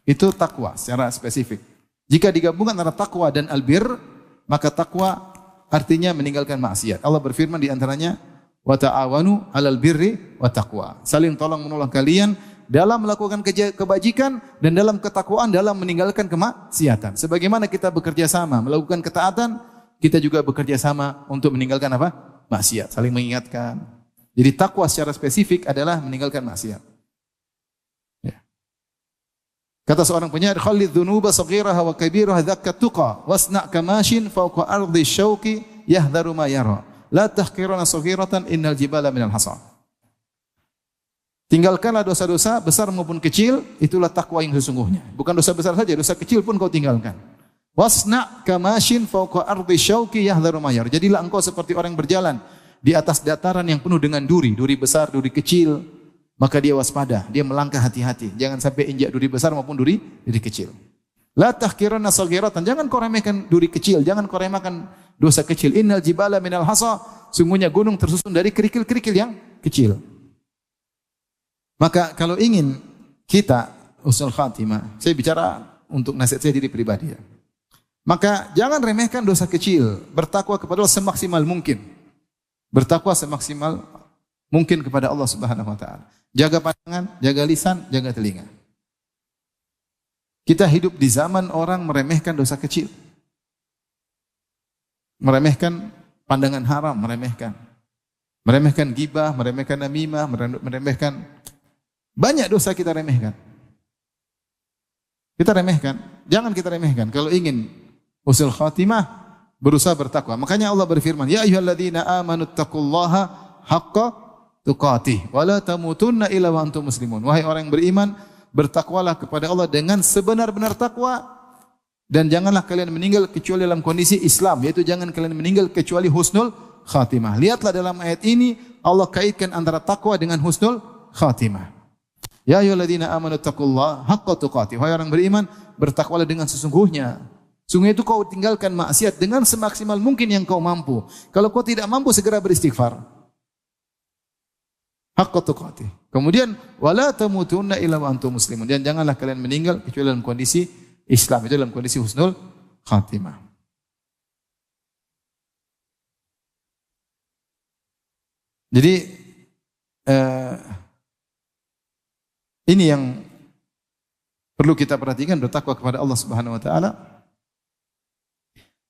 Itu takwa secara spesifik. Jika digabungkan antara takwa dan albir, maka takwa artinya meninggalkan maksiat. Allah berfirman di antaranya, wa ta'awanu 'alal birri wa taqwa. Saling tolong menolong kalian dalam melakukan kebajikan dan dalam ketakwaan dalam meninggalkan kemaksiatan. Sebagaimana kita bekerja sama melakukan ketaatan, kita juga bekerja sama untuk meninggalkan apa? Maksiat, saling mengingatkan. Jadi takwa secara spesifik adalah meninggalkan maksiat. Ya. Kata seorang penyair, khalid dzunuba saghiraha wa kabiraha dzakka tuqa wasna' kamashin fawqa ardi syauqi yahdharu ma yara. La tahqirana saghiratan innal jibala minal hasa. Tinggalkanlah dosa-dosa besar maupun kecil, itulah takwa yang sesungguhnya. Bukan dosa besar saja, dosa kecil pun kau tinggalkan. Wasna' kamashin fawqa ardi syauqi yahdharu ma yara. Jadilah engkau seperti orang berjalan di atas dataran yang penuh dengan duri, duri besar, duri kecil. Maka dia waspada, dia melangkah hati-hati. Jangan sampai injak duri besar maupun duri kecil. La tahqirana saghiratan, jangan kau remehkan duri kecil, jangan kau remehkan dosa kecil. Innal jibala minal hasa, sungguhnya gunung tersusun dari kerikil-kerikil yang kecil. Maka kalau ingin kita husnul khatimah, saya bicara untuk nasihat saya diri pribadi ya. Maka jangan remehkan dosa kecil, bertakwa kepada Allah semaksimal mungkin. Bertakwa semaksimal mungkin kepada Allah Subhanahu wa taala. Jaga pandangan, jaga lisan, jaga telinga. Kita hidup di zaman orang meremehkan dosa kecil. Meremehkan pandangan haram, meremehkan. Meremehkan ghibah, meremehkan namimah, meremehkan banyak dosa kita remehkan. Kita remehkan, jangan kita remehkan. Kalau ingin husnul khatimah, berusaha bertakwa. Makanya Allah berfirman, ya ayyuhalladzina amanu taqullaha haqqa tuqatih wa la tamutunna illa wa antum muslimun. Wahai orang yang beriman, bertakwalah kepada Allah dengan sebenar-benar takwa dan janganlah kalian meninggal kecuali dalam kondisi Islam, yaitu jangan kalian meninggal kecuali husnul khatimah. Lihatlah dalam ayat ini Allah kaitkan antara takwa dengan husnul khatimah. Ya ayyuhalladzina amanu taqullaha haqqa tuqatih. Wahai orang beriman, bertakwalah dengan sesungguhnya. Sungguh itu kau tinggalkan maksiat dengan semaksimal mungkin yang kau mampu. Kalau kau tidak mampu, segera beristighfar. Haqqa tuqatih. Kemudian wala tamutunna illa wa antum muslimun. Dan janganlah kalian meninggal kecuali dalam kondisi Islam, itu dalam kondisi husnul khatimah. Jadi ini yang perlu kita perhatikan, bertakwa kepada Allah Subhanahu wa taala.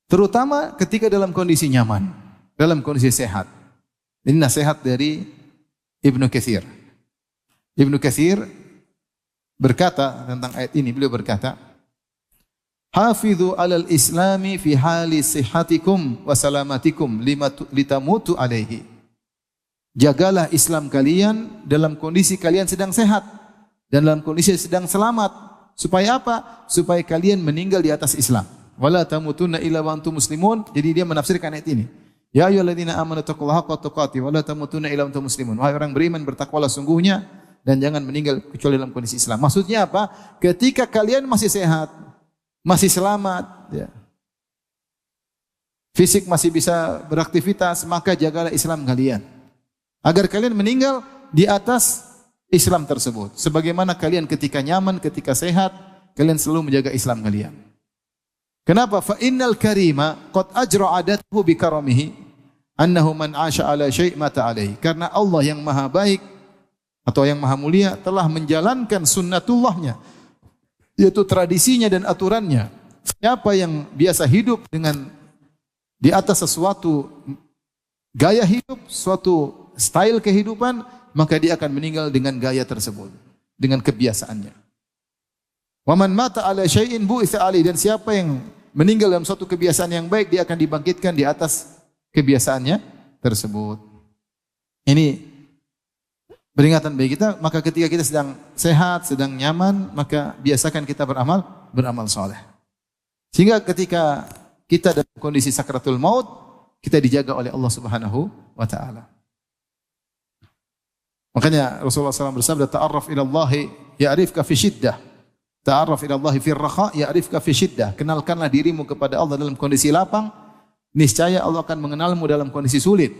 Terutama ketika dalam kondisi nyaman, dalam kondisi sehat. Ini nasihat dari Ibnu Katsir. Ibnu Katsir berkata tentang ayat ini, beliau berkata, "Hafidhu 'alal islami fi hali sihhatikum wa salamatikum litamutu alaihi." Jagalah Islam kalian dalam kondisi kalian sedang sehat dan dalam kondisi sedang selamat. Supaya apa? Supaya kalian meninggal di atas Islam. Wala tamutunna illa wa antum muslimun. Jadi dia menafsirkan ayat ini. Ya ayyuhalladzina amanu taqullaha haqqa tuqatih wa la tamutunna illa wa antum muslimun. Wahai orang beriman, bertakwalah sungguhnya dan jangan meninggal kecuali dalam kondisi Islam. Maksudnya apa? Ketika kalian masih sehat, masih selamat, ya, fisik masih bisa beraktivitas, maka jagalah Islam kalian. Agar kalian meninggal di atas Islam tersebut. Sebagaimana kalian ketika nyaman, ketika sehat, kalian selalu menjaga Islam kalian. Kenapa? Fa innal karima qad ajra adathu bi karamihi annahu man 'asha 'ala syai' mata 'alaihi. Karena Allah yang Maha Baik atau yang Maha Mulia telah menjalankan sunnatullahnya, yaitu tradisinya dan aturannya. Siapa yang biasa hidup dengan di atas sesuatu gaya hidup, suatu style kehidupan, maka dia akan meninggal dengan gaya tersebut, dengan kebiasaannya. Wa man mata 'ala syai'in bu'itsa 'alaihi, dan siapa yang meninggal dalam suatu kebiasaan yang baik, dia akan dibangkitkan di atas kebiasaannya tersebut. Ini peringatan bagi kita, maka ketika kita sedang sehat, sedang nyaman, maka biasakan kita beramal saleh. Sehingga ketika kita dalam kondisi sakratul maut, kita dijaga oleh Allah Subhanahu wa taala. Makanya Rasulullah SAW bersabda, ta'arraf ila Allah ya'rifka fi syiddah. Ta'arraf ila Allah fi raha ya'rifka fi syiddah. Kenalkanlah dirimu kepada Allah dalam kondisi lapang, niscaya Allah akan mengenalmu dalam kondisi sulit.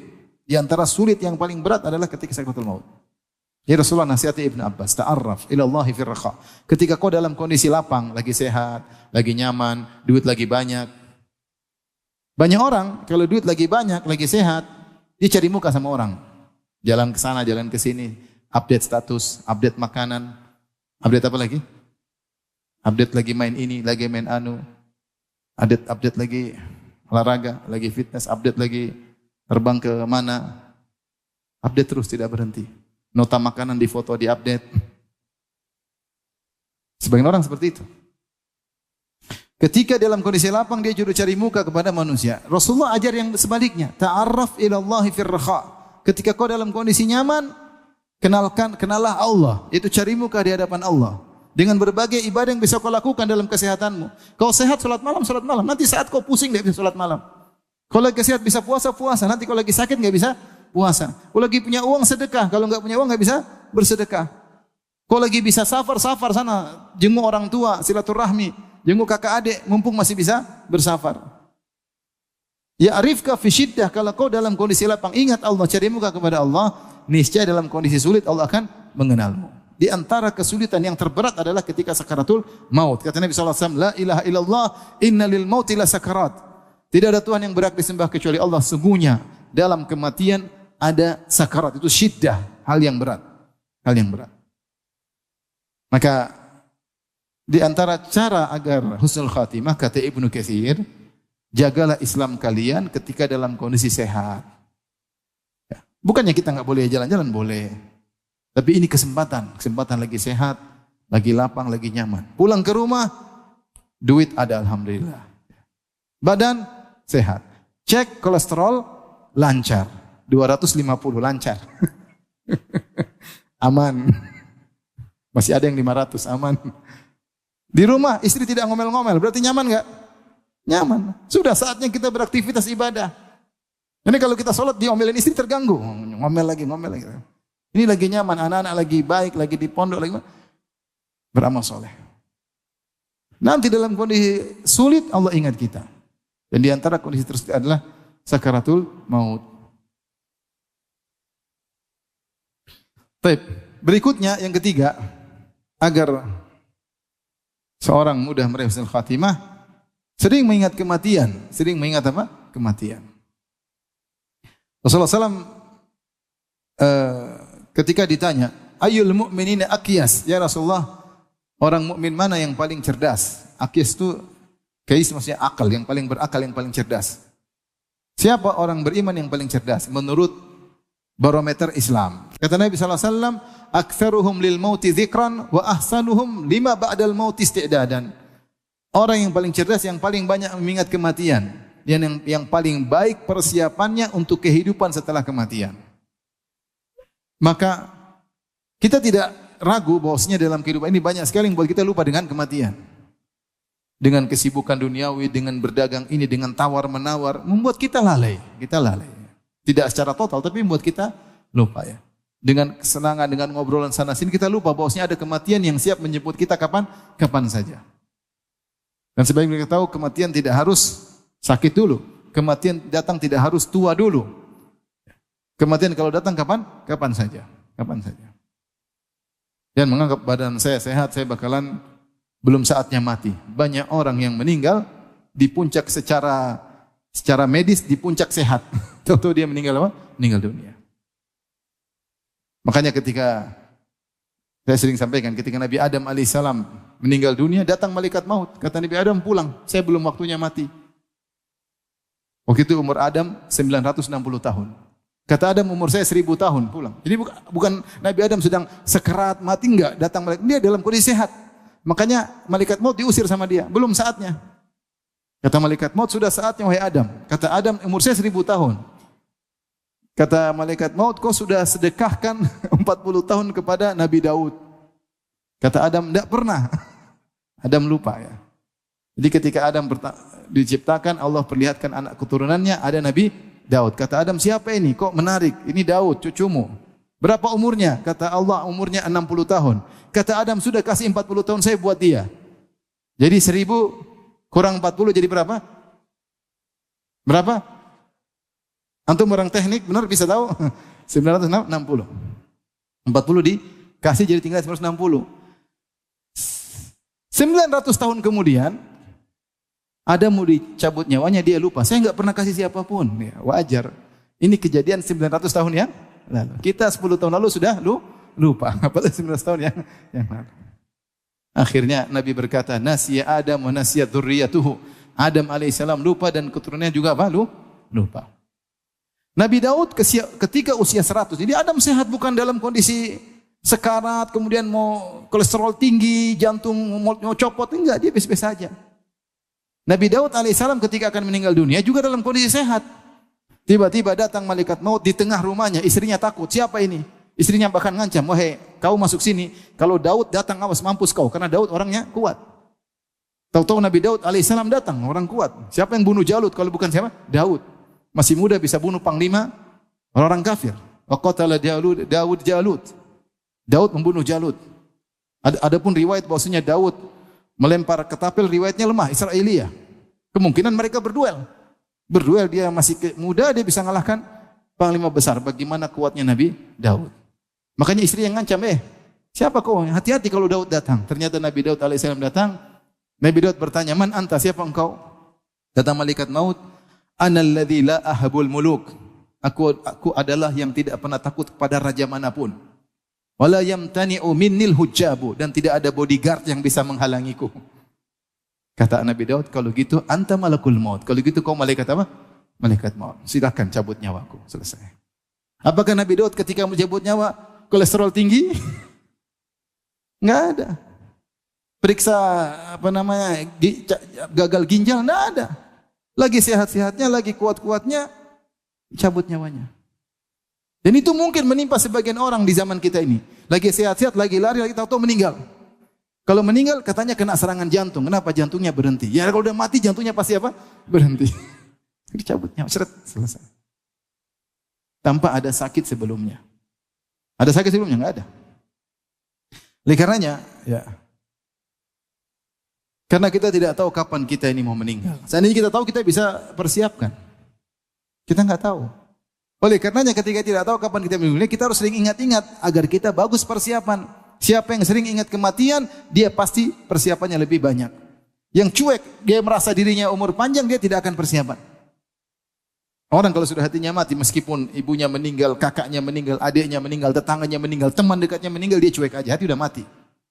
Di antara sulit yang paling berat adalah ketika sakratul maut. Ya Rasulullah nasihati Ibnu Abbas, ta'arraf ila Allah fi raha. Ketika kau dalam kondisi lapang, lagi sehat, lagi nyaman, duit lagi banyak. Banyak orang kalau duit lagi banyak, lagi sehat, dia cari muka sama orang. Jalan ke sana, jalan ke sini, update status, update makanan, update apa lagi? Update lagi main ini, lagi main anu, update lagi olahraga, lagi fitness, update lagi terbang ke mana, update terus tidak berhenti. Nota makanan di foto, di update. Sebagian orang seperti itu. Ketika dalam kondisi lapang dia juru cari muka kepada manusia. Rasulullah ajar yang sebaliknya. Ta'arraf ila Allah fir raha. Ketika kau dalam kondisi nyaman, kenalah Allah. Itu cari muka di hadapan Allah. Dengan berbagai ibadah yang bisa kau lakukan dalam kesehatanmu. Kau sehat, salat malam. Nanti saat kau pusing tidak bisa salat malam. Kau lagi sehat bisa puasa. Nanti kau lagi sakit nggak bisa puasa. Kau lagi punya uang sedekah. Kalau nggak punya uang nggak bisa bersedekah. Kau lagi bisa safar sana, jenguk orang tua, silaturahmi, jenguk kakak adik, mumpung masih bisa bersafar. Ya arifka fi syiddah, kalau kau dalam kondisi lapang, ingat Allah, cari muka kepada Allah, niscaya dalam kondisi sulit Allah akan mengenalmu. Di antara kesulitan yang terberat adalah ketika sakaratul maut. Kata Nabi SAW, la ilaha illallah, inna lil mauti la sakarat. Tidak ada Tuhan yang berhak disembah kecuali Allah. Sungguhnya dalam kematian ada sakarat. Itu syiddah, hal yang berat. Maka di antara cara agar husnul khatimah, kata Ibnu Katsir, jagalah Islam kalian ketika dalam kondisi sehat. Ya. Bukannya kita nggak boleh jalan-jalan, boleh. Tapi ini kesempatan lagi sehat, lagi lapang, lagi nyaman. Pulang ke rumah, duit ada alhamdulillah. Badan sehat. Cek kolesterol lancar. 250 lancar. Aman. Masih ada yang 500 aman. Di rumah istri tidak ngomel-ngomel, berarti nyaman enggak? Nyaman. Sudah saatnya kita beraktivitas ibadah. Ini kalau kita sholat diomelin istri terganggu. Ngomel lagi. Ini lagi nyaman, anak-anak lagi baik, lagi di pondok, lagi beramal soleh. Nanti dalam kondisi sulit Allah ingat kita. Dan di antara kondisi tersebut adalah sakaratul maut. Baik, berikutnya yang ketiga, agar seorang mudah meraih husnul khatimah, sering mengingat kematian. Sering mengingat apa? Kematian. Rasulullah SAW ketika ditanya, ayyul mu'minina aqyas? Ya Rasulullah, Orang mukmin mana yang paling cerdas? Aqis itu kais maksudnya akal, yang paling berakal, yang paling cerdas. Siapa orang beriman yang paling cerdas menurut barometer Islam? Kata Nabi sallallahu alaihi wasallam, "Aktsaruhum lil mauti dzikran wa ahsanuhum lima ba'dal mauti isti'dadan." Orang yang paling cerdas yang paling banyak mengingat kematian, dan yang paling baik persiapannya untuk kehidupan setelah kematian. Maka kita tidak ragu bahwasanya dalam kehidupan ini banyak sekali yang buat kita lupa dengan kematian. Dengan kesibukan duniawi, dengan berdagang ini, dengan tawar-menawar, membuat kita lalai. Kita lalai. Tidak secara total, tapi membuat kita lupa ya. Dengan kesenangan, dengan ngobrolan sana sini, kita lupa bahwasanya ada kematian yang siap menjemput kita kapan saja. Dan sebagai kita tahu, kematian tidak harus sakit dulu. Kematian datang tidak harus tua dulu. Kematian kalau datang kapan saja. Kapan saja. Dan menganggap badan saya sehat, saya bakalan belum saatnya mati. Banyak orang yang meninggal di puncak secara medis, di puncak sehat. Tahu-tahu dia meninggal apa? Meninggal dunia. Makanya ketika saya sering sampaikan, ketika Nabi Adam alaihissalam meninggal dunia, datang malaikat maut. Kata Nabi Adam, pulang. Saya belum waktunya mati. Waktu itu umur Adam 960 tahun. Kata Adam, umur saya 1000 tahun, pulang. Jadi bukan Nabi Adam sedang sekerat mati, enggak. Datang malaikat, dia dalam kondisi sehat. Makanya malaikat maut diusir sama dia. Belum saatnya. Kata malaikat maut, sudah saatnya wahai Adam. Kata Adam, umur saya 1000 tahun. Kata malaikat maut, kau sudah sedekahkan 40 tahun kepada Nabi Daud. Kata Adam, enggak pernah. Adam lupa ya. Jadi ketika Adam diciptakan, Allah perlihatkan anak keturunannya, ada Nabi Daud. Kata Adam, siapa ini? Kok menarik? Ini Daud, cucumu. Berapa umurnya? Kata Allah, umurnya 60 tahun. Kata Adam, sudah kasih 40 tahun saya buat dia. Jadi 1000 kurang 40 jadi berapa? Berapa? Antum orang teknik, benar bisa tahu? 960. 40 dikasih jadi tinggal 960. 900 tahun kemudian, Adam mau dicabut nyawanya, dia lupa. Saya enggak pernah kasih siapapun. Ya, wajar. Ini kejadian 900 tahun yang lalu. Kita 10 tahun lalu sudah lupa. Apalagi 19 tahun yang lalu. Akhirnya Nabi berkata, "Nasiya Adam wa nasiya dzurriyyatuhu." Adam alaihissalam lupa dan keturunannya juga apa? Lupa. Nabi Daud ketika usia 100. Jadi Adam sehat, bukan dalam kondisi sekarat, kemudian mau kolesterol tinggi, jantung mau copot, enggak, dia biasa-biasa saja. Nabi Daud alaihissalam ketika akan meninggal dunia juga dalam kondisi sehat. Tiba-tiba datang malaikat maut di tengah rumahnya, istrinya takut. Siapa ini? Istrinya bahkan ngancam, "Wahai, kau masuk sini, kalau Daud datang awas mampus kau." Karena Daud orangnya kuat. Tahu-tahu Nabi Daud alaihissalam datang, orang kuat. Siapa yang bunuh Jalut kalau bukan siapa? Daud. Masih muda bisa bunuh panglima orang kafir. Wa qatala Daud Jalut. Daud membunuh Jalut. Adapun riwayat bahwasanya Daud melempar ketapel, riwayatnya lemah, Israiliyah. Kemungkinan mereka berduel. Berduel, dia masih muda, dia bisa mengalahkan panglima besar. Bagaimana kuatnya Nabi Daud. Makanya istri yang ngancam, siapa kau? Hati-hati kalau Daud datang. Ternyata Nabi Daud alaihissalam datang. Nabi Daud bertanya, "Man anta, siapa engkau?" Kata malaikat maut, "Ana alladzi la ahabul muluk." Aku adalah yang tidak pernah takut kepada raja manapun. Wala yamtani'u minnil hujjabu, dan tidak ada bodyguard yang bisa menghalangiku. Kata Nabi Daud, kalau gitu anta malakul maut. Kalau gitu kau malaikat apa? Malaikat maut. Silakan cabut nyawaku. Selesai. Apakah Nabi Daud ketika mencabut nyawa kolesterol tinggi? Enggak ada. Periksa gagal ginjal, enggak ada. Lagi sehat-sehatnya, lagi kuat-kuatnya, cabut nyawanya. Dan itu mungkin menimpa sebagian orang di zaman kita ini. Lagi sehat-sehat, lagi lari, lagi tahu-tahu meninggal. Kalau meninggal katanya kena serangan jantung. Kenapa jantungnya berhenti? Ya kalau udah mati jantungnya pasti apa? Berhenti. Dicabut nyawa, selesai. Tanpa ada sakit sebelumnya. Ada sakit sebelumnya? Enggak ada. Oleh karenanya, ya. Karena kita tidak tahu kapan kita ini mau meninggal. Seandainya kita tahu, kita bisa persiapkan. Kita enggak tahu. Oleh karenanya ketika tidak tahu kapan kita meninggal, kita harus sering ingat-ingat agar kita bagus persiapan. Siapa yang sering ingat kematian, dia pasti persiapannya lebih banyak. Yang cuek, dia merasa dirinya umur panjang, dia tidak akan persiapan. Orang kalau sudah hatinya mati, meskipun ibunya meninggal, kakaknya meninggal, adiknya meninggal, tetangganya meninggal, teman dekatnya meninggal, dia cuek aja, hati udah mati.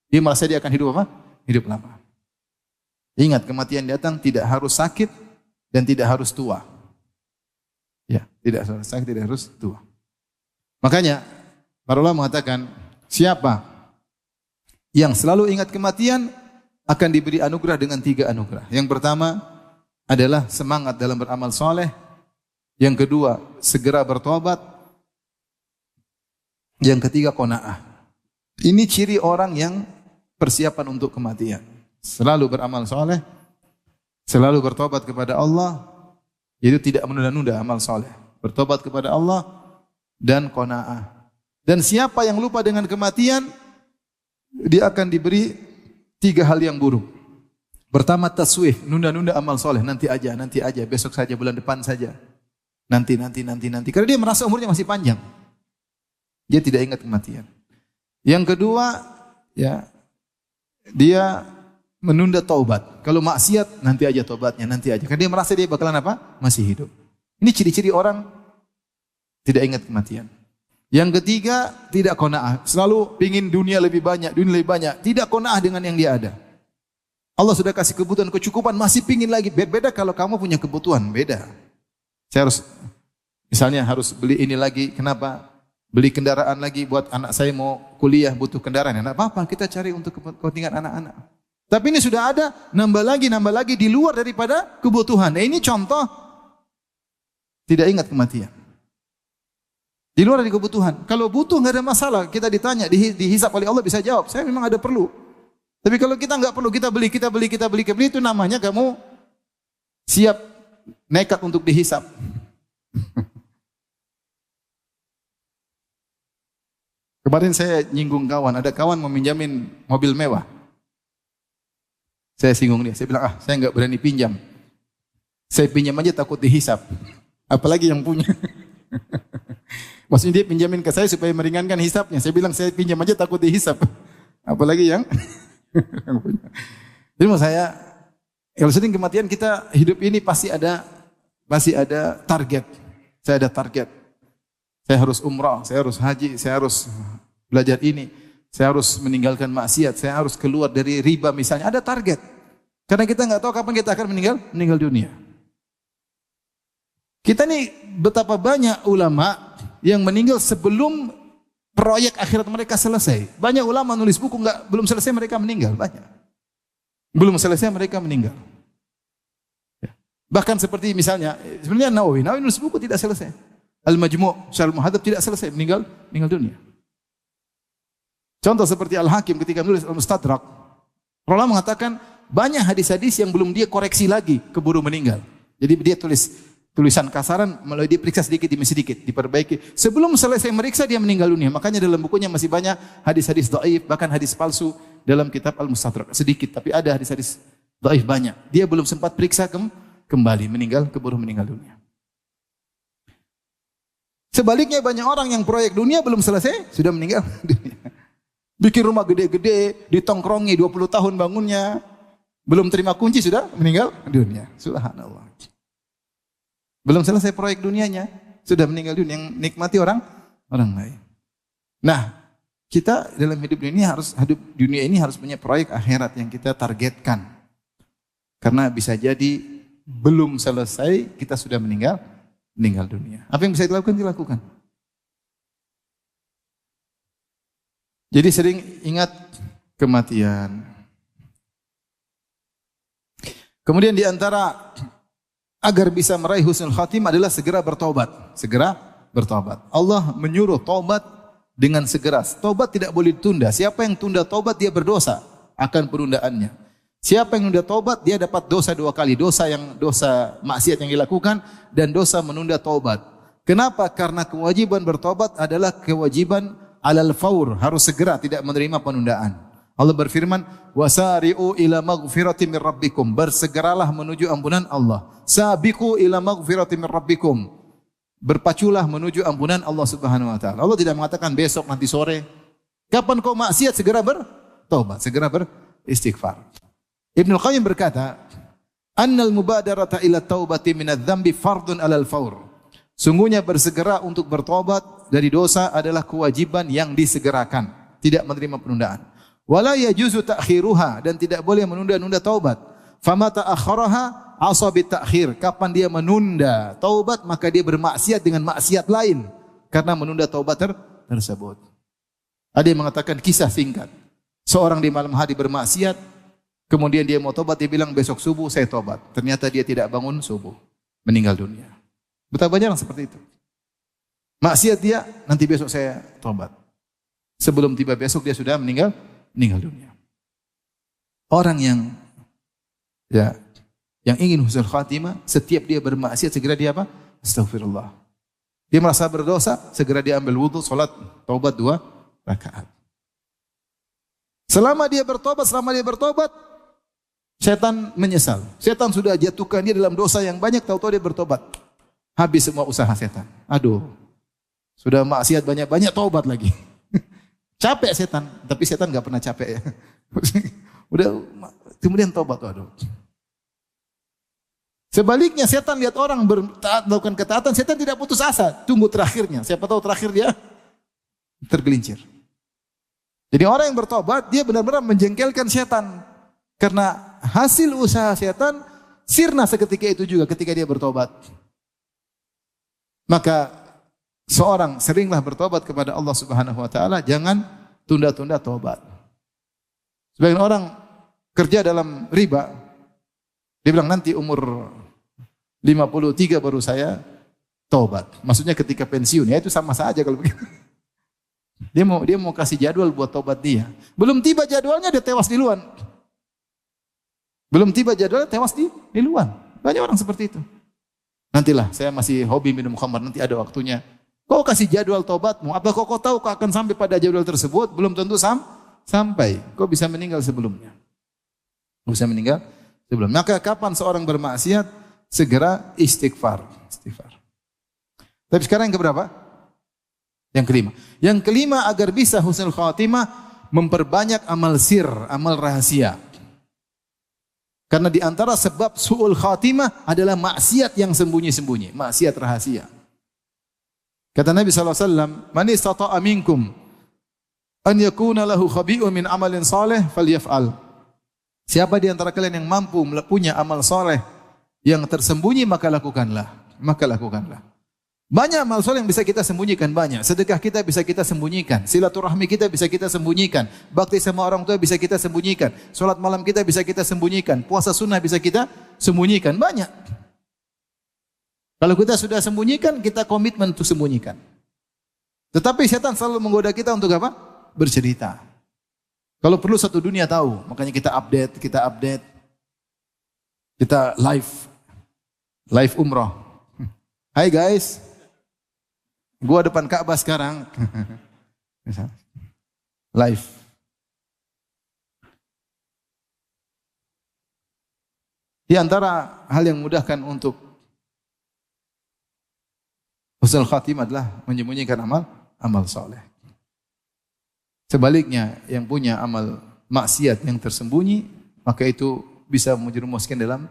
Dia merasa dia akan hidup apa? Hidup lama. Ingat, kematian datang tidak harus sakit dan tidak harus tua. Ya, tidak harus sakit, tidak harus tua. Makanya para ulama mengatakan, siapa yang selalu ingat kematian akan diberi anugerah dengan 3 anugerah. Yang pertama adalah semangat dalam beramal soleh. Yang kedua, segera bertobat. Yang ketiga, qanaah. Ini ciri orang yang persiapan untuk kematian. Selalu beramal soleh, selalu bertobat kepada Allah, itu tidak menunda-nunda amal soleh. Bertobat kepada Allah dan qanaah. Dan siapa yang lupa dengan kematian, dia akan diberi 3 hal yang buruk. Pertama, taswif, nunda-nunda amal soleh, nanti aja, besok saja, bulan depan saja. Nanti. Karena dia merasa umurnya masih panjang. Dia tidak ingat kematian. Yang kedua, ya, dia menunda taubat. Kalau maksiat, nanti aja taubatnya, nanti aja. Karena dia merasa dia bakalan apa? Masih hidup. Ini ciri-ciri orang tidak ingat kematian. Yang ketiga, tidak qanaah. Selalu pingin dunia lebih banyak. Tidak qanaah dengan yang dia ada. Allah sudah kasih kebutuhan, kecukupan, masih pingin lagi. Beda kalau kamu punya kebutuhan, beda. Saya harus beli ini lagi. Kenapa? Beli kendaraan lagi buat anak saya mau kuliah, butuh kendaraan. Tidak apa-apa, kita cari untuk kepentingan anak-anak. Tapi ini sudah ada, nambah lagi di luar daripada kebutuhan. Nah, ini contoh tidak ingat kematian. Di luar dari kebutuhan. Kalau butuh nggak ada masalah. Kita ditanya, dihisap oleh Allah bisa jawab. Saya memang ada perlu. Tapi kalau kita nggak perlu, kita beli, itu namanya kamu siap nekat untuk dihisap. Kemarin saya nyinggung kawan. Ada kawan mau minjamin mobil mewah. Saya singgung dia. Saya bilang, saya nggak berani pinjam. Saya pinjam aja takut dihisap. Apalagi yang punya. Maksudnya dia pinjamin ke saya supaya meringankan hisapnya. Saya bilang saya pinjam aja takut dihisap. Apalagi yang punya. Jadi maksud saya, kalau sering kematian kita hidup ini pasti ada target. Saya ada target. Saya harus umrah, saya harus haji, saya harus belajar ini, saya harus meninggalkan maksiat, saya harus keluar dari riba misalnya. Ada target. Karena kita nggak tahu kapan kita akan meninggal dunia. Kita nih betapa banyak ulama yang meninggal sebelum proyek akhirat mereka selesai. Banyak ulama nulis buku belum selesai mereka meninggal, banyak. Belum selesai mereka meninggal. Bahkan seperti misalnya, sebenarnya Nawawi nulis buku tidak selesai. Al-Majmu' Syarh Muhadzab tidak selesai, meninggal dunia. Contoh seperti Al-Hakim ketika menulis Al-Mustadrak. Ulama mengatakan banyak hadis-hadis yang belum dia koreksi lagi, keburu meninggal. Jadi dia tulis tulisan kasaran, melalui diperiksa sedikit demi sedikit, diperbaiki. Sebelum selesai meriksa dia meninggal dunia. Makanya dalam bukunya masih banyak hadis-hadis dhaif, bahkan hadis palsu dalam kitab Al-Mustadrak. Sedikit, tapi ada hadis-hadis dhaif banyak. Dia belum sempat periksa kembali, keburu meninggal dunia. Sebaliknya banyak orang yang proyek dunia belum selesai, sudah meninggal dunia. Bikin rumah gede-gede, ditongkrongi 20 tahun bangunnya, belum terima kunci sudah meninggal dunia. Subhanallah. Belum selesai proyek dunianya, sudah meninggal dunia. Yang nikmati orang lain. Nah, kita dalam hidup dunia ini harus punya proyek akhirat yang kita targetkan. Karena bisa jadi belum selesai kita sudah meninggal dunia. Apa yang bisa dilakukan? Jadi sering ingat kematian. Kemudian di antara agar bisa meraih husnul khatimah adalah segera bertobat. Allah menyuruh tobat dengan segera. Tobat tidak boleh ditunda. Siapa yang tunda tobat dia berdosa akan penundaannya. Siapa yang menunda tobat dia dapat dosa 2 kali, dosa maksiat yang dilakukan dan dosa menunda tobat. Kenapa? Karena kewajiban bertobat adalah kewajiban alal faur, harus segera, tidak menerima penundaan. Allah berfirman, "Wasari'u ila maghfiratin min rabbikum." Bersegeralah menuju ampunan Allah. Sabiqu ila maghfiratin min rabbikum. Berpaculah menuju ampunan Allah Subhanahu wa taala. Allah tidak mengatakan besok, nanti sore. Kapan kau maksiat segera bertobat, segera beristighfar. Ibnu Qayyim berkata, "Annal mubadarata ila taubati minadz-dzambi fardun 'alal faur." Sungguhnya bersegera untuk bertobat dari dosa adalah kewajiban yang disegerakan, tidak menerima penundaan. Wala yajuzu ta'khiruha, dan tidak boleh menunda-nunda taubat. Fama ta'akhkharaha asa bit-ta'khir. Kapan dia menunda taubat, maka dia bermaksiat dengan maksiat lain karena menunda taubat tersebut. Ada yang mengatakan kisah singkat. Seorang di malam hari bermaksiat, kemudian dia mau tobat, dia bilang besok subuh saya tobat. Ternyata dia tidak bangun subuh, meninggal dunia. Betapa banyak orang seperti itu. Maksiat dia, nanti besok saya tobat. Sebelum tiba besok dia sudah meninggal dunia. Orang yang ingin husnul khatimah, setiap dia bermaksiat segera dia apa? Astagfirullah. Dia merasa berdosa, segera dia ambil wudu, salat taubat 2 rakaat. Selama dia bertobat, setan menyesal. Setan sudah jatuhkan dia dalam dosa yang banyak, tahu-tahu dia bertobat. Habis semua usaha setan. Aduh, sudah maksiat banyak-banyak, taubat lagi. Capek setan, tapi setan enggak pernah capek ya. Udah kemudian taubat, aduh. Sebaliknya setan lihat orang melakukan ketaatan, setan tidak putus asa, tunggu terakhirnya. Siapa tahu terakhir dia tergelincir. Jadi orang yang bertobat, dia benar-benar menjengkelkan setan. Karena hasil usaha setan sirna seketika itu juga ketika dia bertobat. Maka seorang seringlah bertobat kepada Allah Subhanahu wa taala, jangan tunda-tunda tobat. Sebagian orang kerja dalam riba, dia bilang nanti umur 53 baru saya tobat. Maksudnya ketika pensiun, ya itu sama saja kalau begitu. Dia mau kasih jadwal buat tobat dia. Belum tiba jadwalnya dia tewas di luar. Belum tiba jadwalnya tewas di luar. Banyak orang seperti itu. Nantilah, saya masih hobi minum khamar, nanti ada waktunya. Kau kasih jadwal tobatmu, apakah kau tahu kau akan sampai pada jadwal tersebut? Belum tentu sampai. Kau bisa meninggal sebelumnya. Maka kapan seorang bermaksiat, segera istighfar. Tapi sekarang yang keberapa? Yang kelima, agar bisa husnul khatimah, memperbanyak amal sir, amal rahasia. Karena di antara sebab su'ul khatimah adalah maksiat yang sembunyi-sembunyi, maksiat rahasia. Kata Nabi SAW, "Man istata'a minkum an yakuna lahu khabi'un min amalin salih falyaf'al." Siapa di antara kalian yang mampu punya amal saleh yang tersembunyi, maka lakukanlah. Banyak amal saleh yang bisa kita sembunyikan, banyak. Sedekah kita bisa kita sembunyikan, silaturahmi kita bisa kita sembunyikan, bakti sama orang tua bisa kita sembunyikan, salat malam kita bisa kita sembunyikan, puasa sunnah bisa kita sembunyikan, banyak. Kalau kita sudah sembunyikan, kita komitmen untuk sembunyikan. Tetapi setan selalu menggoda kita untuk apa? Bercerita. Kalau perlu satu dunia tahu, makanya kita update. Kita live umroh. Hai guys, gua depan Ka'bah sekarang. Live. Di antara hal yang memudahkan untuk husnul khatimah adalah menyembunyikan amal saleh. Sebaliknya, yang punya amal maksiat yang tersembunyi, maka itu bisa menjerumuskan dalam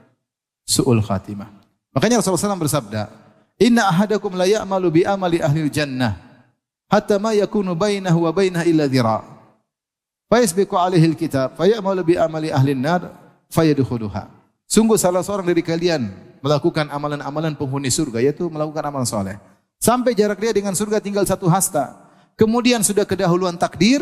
su'ul khatimah. Makanya Rasulullah SAW bersabda, "Inna ahadakum la ya'malu bi amali ahli jannah hatta ma yakunu bainahu wa bainaha illa dhira'. Fa yasbiqu 'alaihi al-kitab fa ya'malu bi amali ahli an-nar fa yadkhuluha." Sungguh salah seorang dari kalian melakukan amalan-amalan penghuni surga, yaitu melakukan amal saleh. Sampai jarak dia dengan surga tinggal 1 hasta. Kemudian sudah kedahuluan takdir,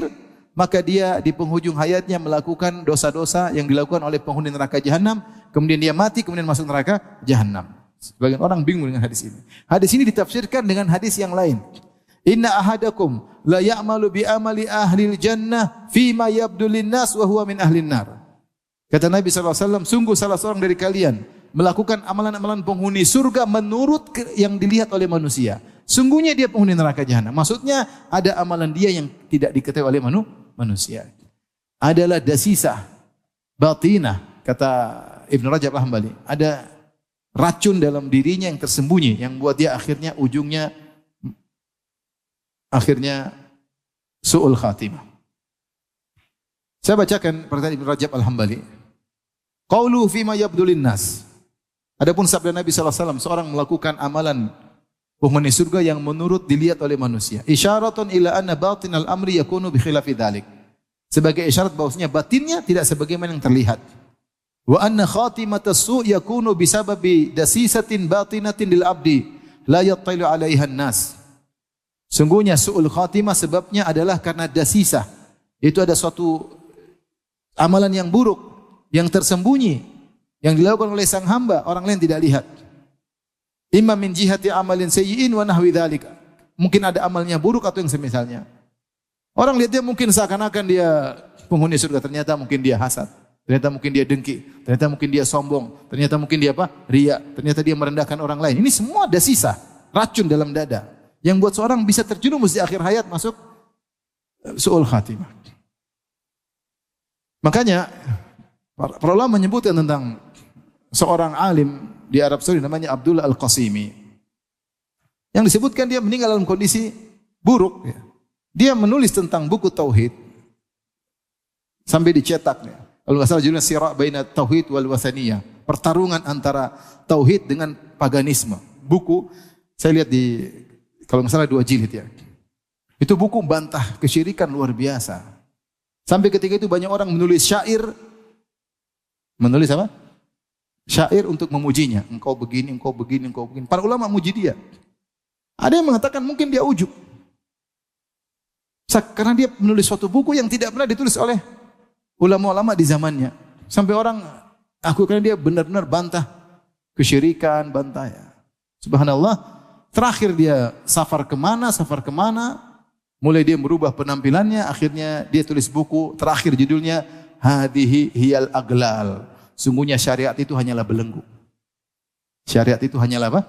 maka dia di penghujung hayatnya melakukan dosa-dosa yang dilakukan oleh penghuni neraka jahanam, kemudian dia mati, kemudian masuk neraka jahanam. Sebagian orang bingung dengan hadis ini. Hadis ini ditafsirkan dengan hadis yang lain. Inna ahadakum la ya'malu bi amali ahlil jannah fima yabdu linnas wa huwa min ahlin nar. Kata Nabi SAW, sungguh salah seorang dari kalian melakukan amalan-amalan penghuni surga menurut yang dilihat oleh manusia. Sungguhnya dia penghuni neraka jahanam. Maksudnya ada amalan dia yang tidak diketahui oleh manusia. Adalah dasisah batinah, kata Ibn Rajab Al-Hambali. Ada racun dalam dirinya yang tersembunyi, yang buat dia akhirnya su'ul khatimah. Saya bacakan perkataan Ibn Rajab Al-Hambali. Qauluhu fima yabdulin nas. Adapun sabda Nabi SAW, seorang melakukan amalan penghuni surga yang menurut dilihat oleh manusia. Isyaratun ila anna batinal amri yakunu bi khilafi dzalik. sebagai isyarat bahwasanya batinnya tidak sebagaimana yang terlihat. Wa anna khatimatas su' yakunu bisababi dasisatin batinatin lil abdi la yattali'u 'alaiha an-nas. Sungguhnya su'ul khatimah sebabnya adalah karena dasisah. Itu ada suatu amalan yang buruk, yang tersembunyi, yang dilakukan oleh sang hamba, orang lain tidak lihat. Imma min jihati amalin sayyi'in wa nahwi dzalika. Mungkin ada amalnya buruk atau yang semisalnya. Orang lihat dia mungkin seakan-akan dia penghuni surga, ternyata mungkin dia hasad. Ternyata mungkin dia dengki, ternyata mungkin dia sombong, ternyata mungkin dia apa? Riya, ternyata dia merendahkan orang lain. Ini semua ada sisa, racun dalam dada yang buat seorang bisa terjerumus di akhir hayat masuk su'ul khatimah. Makanya para ulama menyebutkan tentang seorang alim di Arab Saudi namanya Abdullah Al-Qasimi. Yang disebutkan dia meninggal dalam kondisi buruk. Dia menulis tentang buku tauhid sampai dicetaknya. Kalau nggak salah judulnya Sira' baina Tauhid wal Wathaniyah. Pertarungan antara tauhid dengan paganisme. Buku saya lihat di kalau nggak salah 2 jilid ya. Itu buku bantah kesyirikan luar biasa. Sampai ketika itu banyak orang menulis syair. Menulis apa? Syair untuk memujinya. Engkau begini, engkau begini, engkau begini. Para ulama muji dia. Ada yang mengatakan mungkin dia ujub. Karena dia menulis suatu buku yang tidak pernah ditulis oleh ulama-ulama di zamannya. Sampai orang aku kira dia benar-benar bantah kesyirikan, bantah ya. Subhanallah, terakhir dia safar kemana, mulai dia merubah penampilannya, akhirnya dia tulis buku, terakhir judulnya Hadihi Hiyal Aglal. Sungguhnya syariat itu hanyalah belenggu. Syariat itu hanyalah apa?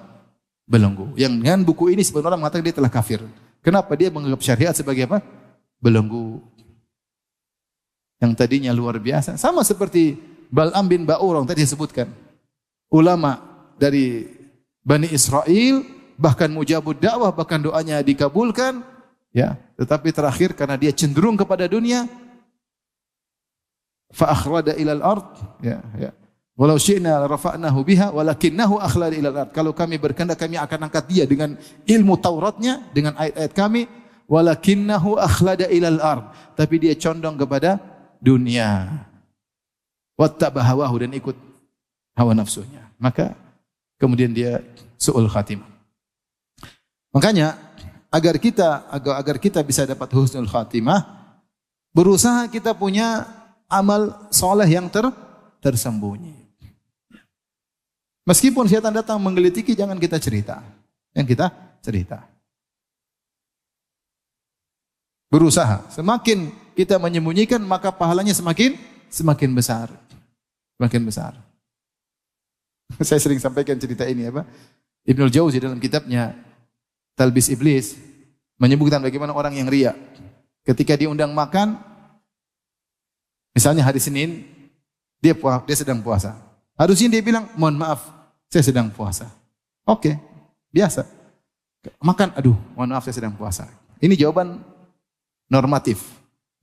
Belenggu. Yang dengan buku ini sebenarnya orang mengatakan dia telah kafir. Kenapa? Dia menganggap syariat sebagai apa? Belenggu. Yang tadinya luar biasa. Sama seperti Bal'am bin Ba'ur yang tadi disebutkan. Ulama dari Bani Israel, bahkan mujabud dakwah, bahkan doanya dikabulkan. Ya, tetapi terakhir karena dia cenderung kepada dunia, fa'akhrada ilal ard. Ya. Walau syi'na rafa'nahu biha walakinnahu akhlada ilal ard. Kalau kami berkehendak kami akan angkat dia dengan ilmu Tauratnya, dengan ayat-ayat kami, walakinnahu akhlada ilal ard. Tapi dia condong kepada dunia. Wattaba hawahu, dan ikut hawa nafsunya. Maka kemudian dia su'ul khatimah. Makanya agar kita bisa dapat husnul khatimah, berusaha kita punya amal soleh yang tersembunyi. Meskipun syaitan datang menggelitiki, jangan kita cerita. Yang kita cerita. Berusaha. Semakin kita menyembunyikan, maka pahalanya semakin besar. Semakin besar. Saya sering sampaikan cerita ini apa? Ibnul Jauzi dalam kitabnya Talbis Iblis menyebutkan bagaimana orang yang riya. Ketika diundang makan, misalnya hari Senin, dia sedang puasa. Harusnya dia bilang, mohon maaf, saya sedang puasa. Oke, biasa. Makan, aduh, mohon maaf saya sedang puasa. Ini jawaban normatif.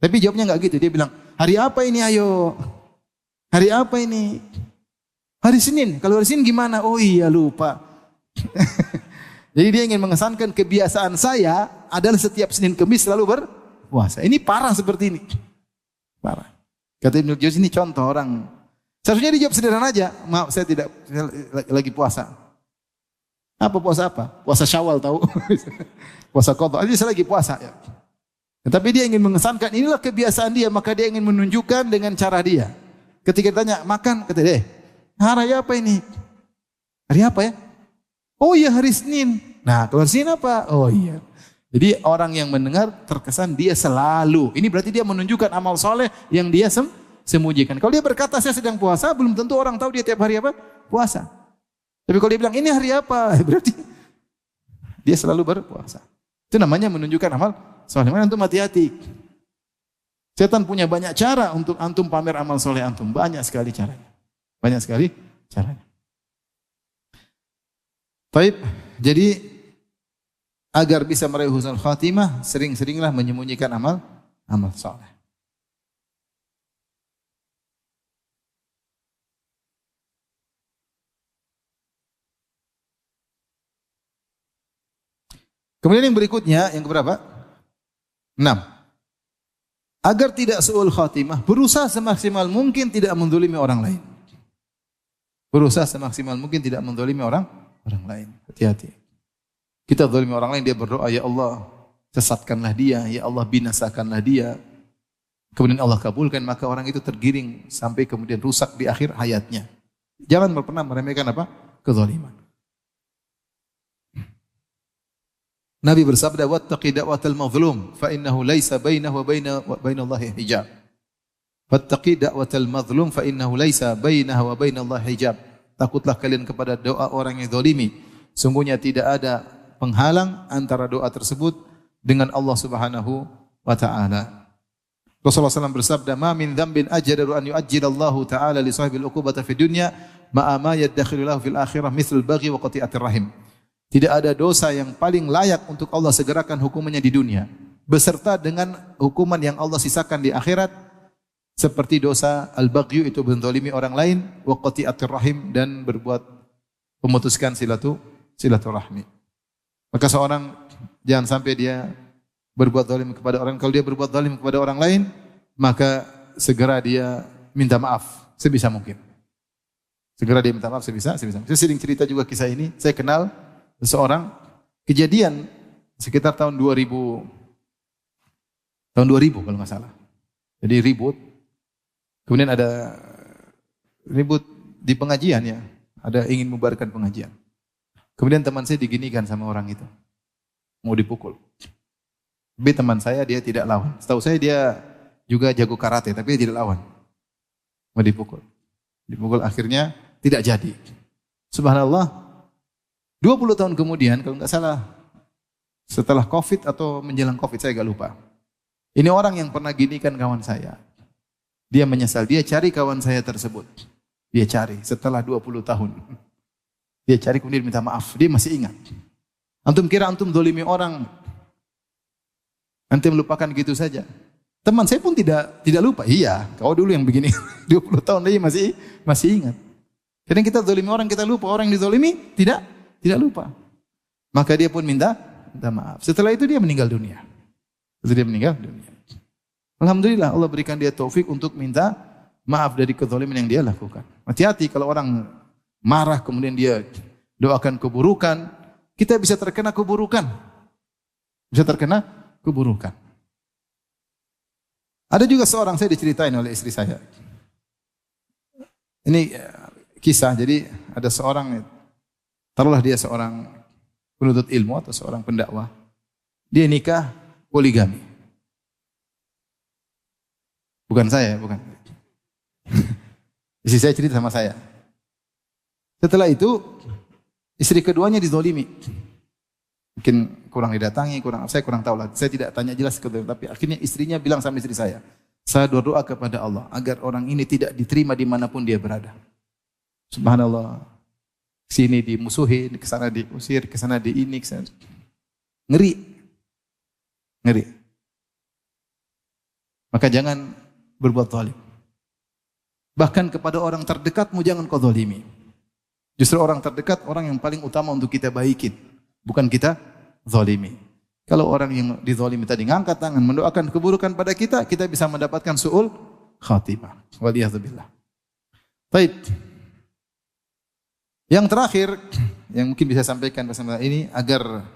Tapi jawabnya enggak gitu. Dia bilang, hari apa ini ayo? Hari apa ini? Hari Senin. Kalau hari Senin gimana? Oh iya lupa. Jadi dia ingin mengesankan kebiasaan saya adalah setiap Senin Kemis selalu berpuasa. Ini parah seperti ini. Parah. Kata Ibnu Jauzi ini contoh orang. Seharusnya dijawab sederhana aja. Maaf saya lagi puasa. Apa puasa apa? Puasa Syawal tahu? Puasa qadha. Jadi saya lagi puasa ya. Tetapi dia ingin mengesankan inilah kebiasaan dia, maka dia ingin menunjukkan dengan cara dia. Ketika ditanya makan, kata dia, hari apa ini? Hari apa ya? Oh iya hari Senin. Nah kalau hari Senin apa? Oh iya. Jadi orang yang mendengar terkesan dia selalu. Ini berarti dia menunjukkan amal soleh yang dia sembunyikan. Kalau dia berkata saya sedang puasa, belum tentu orang tahu dia tiap hari apa? Puasa. Tapi kalau dia bilang ini hari apa? Berarti dia selalu berpuasa. Itu namanya menunjukkan amal soleh. Antum hati-hati. Setan punya banyak cara untuk antum pamer amal soleh antum. Banyak sekali caranya. Banyak sekali caranya. Baik, jadi agar bisa meraih husnul khatimah, sering-seringlah menyembunyikan amal soleh. Kemudian yang berikutnya, yang keberapa? 6. Agar tidak su'ul khatimah, berusaha semaksimal mungkin tidak menzalimi orang lain. Berusaha semaksimal mungkin tidak menzalimi orang lain. Hati-hati. Kita zalimi orang lain, dia berdoa, ya Allah, sesatkanlah dia, ya Allah binasakanlah dia. Kemudian Allah kabulkan, maka orang itu tergiring sampai kemudian rusak di akhir hayatnya. Jangan pernah meremehkan apa? Kezaliman. Nabi bersabda, wattaqi da'watal mazlum fa innahu laisa bainahu wa bainallahi hijab. Wattaqi da'watal mazlum fa innahu laisa bainahu wa bainallahi hijab. Takutlah kalian kepada doa orang yang zalimi. Sungguhnya tidak ada penghalang antara doa tersebut dengan Allah Subhanahu wa taala. Rasulullah SAW bersabda, "Ma min dzambin ajdaru an yu'ajjilallahu ta'ala li sahibil uqubata fid dunya ma'a ma yaddakhiru lahu fil akhirah mithlul baghi wa qati'atir rahim." Tidak ada dosa yang paling layak untuk Allah segerakan hukumannya di dunia beserta dengan hukuman yang Allah sisakan di akhirat seperti dosa al-baghyu, itu menzalimi orang lain, wa qati'atir rahim, dan berbuat memutuskan silaturahmi. Maka seorang jangan sampai dia berbuat zalim kepada orang. Kalau dia berbuat zalim kepada orang lain, maka segera dia minta maaf sebisa mungkin. Segera dia minta maaf sebisa mungkin. Saya sering cerita juga kisah ini. Saya kenal seseorang, kejadian sekitar tahun 2000 kalau nggak salah. Jadi ribut. Kemudian ada ribut di pengajian ya. Ada ingin membubarkan pengajian. Kemudian teman saya diginikan sama orang itu. Mau dipukul. Tapi teman saya dia tidak lawan. Setahu saya dia juga jago karate, tapi dia tidak lawan. Mau dipukul. Dipukul akhirnya tidak jadi. Subhanallah. 20 tahun kemudian, kalau nggak salah, setelah Covid atau menjelang Covid, saya agak lupa. Ini orang yang pernah ginikan kawan saya. Dia menyesal, dia cari kawan saya tersebut. Dia cari setelah 20 tahun. Dia cari kemudian minta maaf, dia masih ingat. Antum kira antum zalimi orang, antum lupakan gitu saja. Teman saya pun tidak lupa. Iya, kau dulu yang begini. 20 tahun dia masih ingat. Kadang kita zalimi orang, kita lupa. Orang yang dizalimi tidak lupa. Maka dia pun minta maaf. Setelah itu dia meninggal dunia. Alhamdulillah Allah berikan dia taufik untuk minta maaf dari kezaliman yang dia lakukan. Hati-hati kalau orang marah kemudian dia doakan keburukan, kita bisa terkena keburukan. Ada juga seorang, saya diceritain oleh istri saya. Ini kisah, jadi ada seorang, taruhlah dia seorang penuntut ilmu atau seorang pendakwah. Dia nikah poligami. Bukan saya, bukan. Istri saya cerita sama saya. Setelah itu, istri keduanya dizalimi. Mungkin kurang didatangi, saya kurang tahu lah. Saya tidak tanya jelas tapi akhirnya istrinya bilang sama istri saya berdoa kepada Allah agar orang ini tidak diterima dimanapun dia berada. Subhanallah. Sini dimusuhin, ke sana diusir, ke sana di ini, ke sana. Ngeri. Maka jangan berbuat zalim. Bahkan kepada orang terdekatmu jangan kau zalimi. Justru orang terdekat, orang yang paling utama untuk kita baikin, bukan kita zalimi. Kalau orang yang dizalimi tadi ngangkat tangan mendoakan keburukan pada kita, kita bisa mendapatkan su'ul khatimah. Waliyadzubillah. Baik. Yang terakhir yang mungkin bisa sampaikan bersama ini agar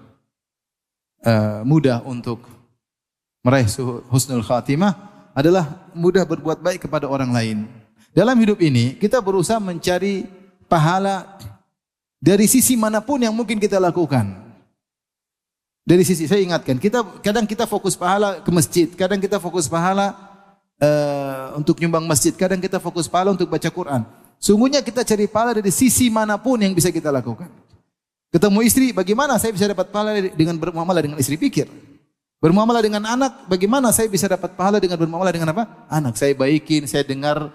mudah untuk meraih husnul khatimah adalah mudah berbuat baik kepada orang lain. Dalam hidup ini kita berusaha mencari pahala dari sisi manapun yang mungkin kita lakukan. Dari sisi, saya ingatkan, kadang kita fokus pahala ke masjid, kadang kita fokus pahala untuk nyumbang masjid, kadang kita fokus pahala untuk baca Quran. Sungguhnya kita cari pahala dari sisi manapun yang bisa kita lakukan. Ketemu istri, bagaimana saya bisa dapat pahala dengan bermuamalah dengan istri? Pikir. Bermuamalah dengan anak, bagaimana saya bisa dapat pahala dengan bermuamalah dengan apa? Anak. Saya baikin, saya dengar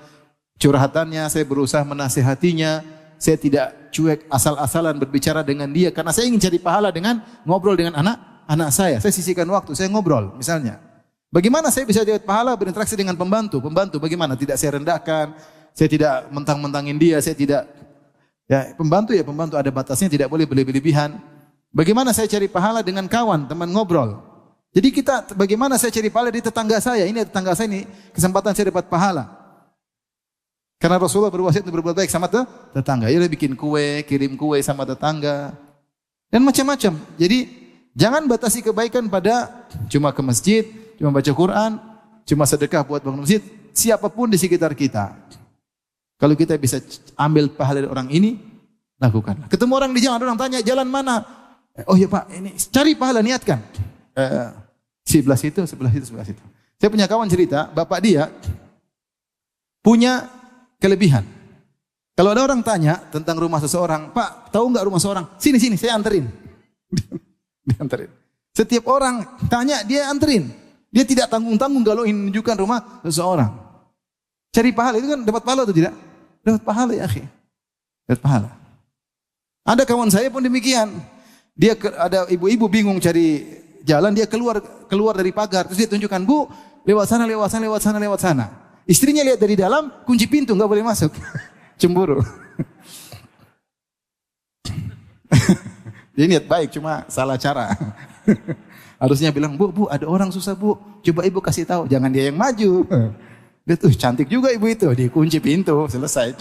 curhatannya, saya berusaha menasihatinya, saya tidak cuek asal-asalan berbicara dengan dia karena saya ingin cari pahala dengan ngobrol dengan anak saya. Saya sisihkan waktu, saya ngobrol misalnya. Bagaimana saya bisa dapat pahala berinteraksi dengan pembantu? Pembantu bagaimana? Tidak saya rendahkan, saya tidak mentang-mentangin dia, saya tidak pembantu ada batasnya, tidak boleh berlebihan. Bagaimana saya cari pahala dengan kawan, teman ngobrol? Jadi kita, bagaimana saya cari pahala di tetangga saya? Ini tetangga saya ini, kesempatan saya dapat pahala. Karena Rasulullah berwasiat untuk berbuat baik sama tetangga. Ya, bikin kue, kirim kue sama tetangga. Dan macam-macam. Jadi jangan batasi kebaikan pada cuma ke masjid, cuma baca Quran, cuma sedekah buat bangun masjid. Siapapun di sekitar kita. Kalau kita bisa ambil pahala dari orang ini, lakukanlah. Ketemu orang di jalan, orang tanya, jalan mana? Oh ya Pak, ini cari pahala, niatkan. Sebelah situ, sebelah situ, sebelah situ. Saya punya kawan cerita, bapak dia punya kelebihan. Kalau ada orang tanya tentang rumah seseorang, Pak, tahu nggak rumah seseorang? Sini, sini, saya anterin. Dia anterin. Setiap orang tanya, dia anterin. Dia tidak tanggung-tanggung kalau ingin menunjukkan rumah seseorang. Cari pahala, itu kan dapat pahala atau tidak? Dapat pahala ya akhi. Dapat pahala. Ada kawan saya pun demikian. Dia ada ibu-ibu bingung cari jalan, dia keluar dari pagar, terus dia tunjukkan, Bu, lewat sana, lewat sana, lewat sana, lewat sana. Istrinya lihat dari dalam, kunci pintu, nggak boleh masuk. Cemburu. Dia niat baik, cuma salah cara. Harusnya bilang, Bu, ada orang susah, Bu. Coba ibu kasih tahu, jangan dia yang maju. Dia tuh cantik juga ibu itu, dikunci pintu, selesai.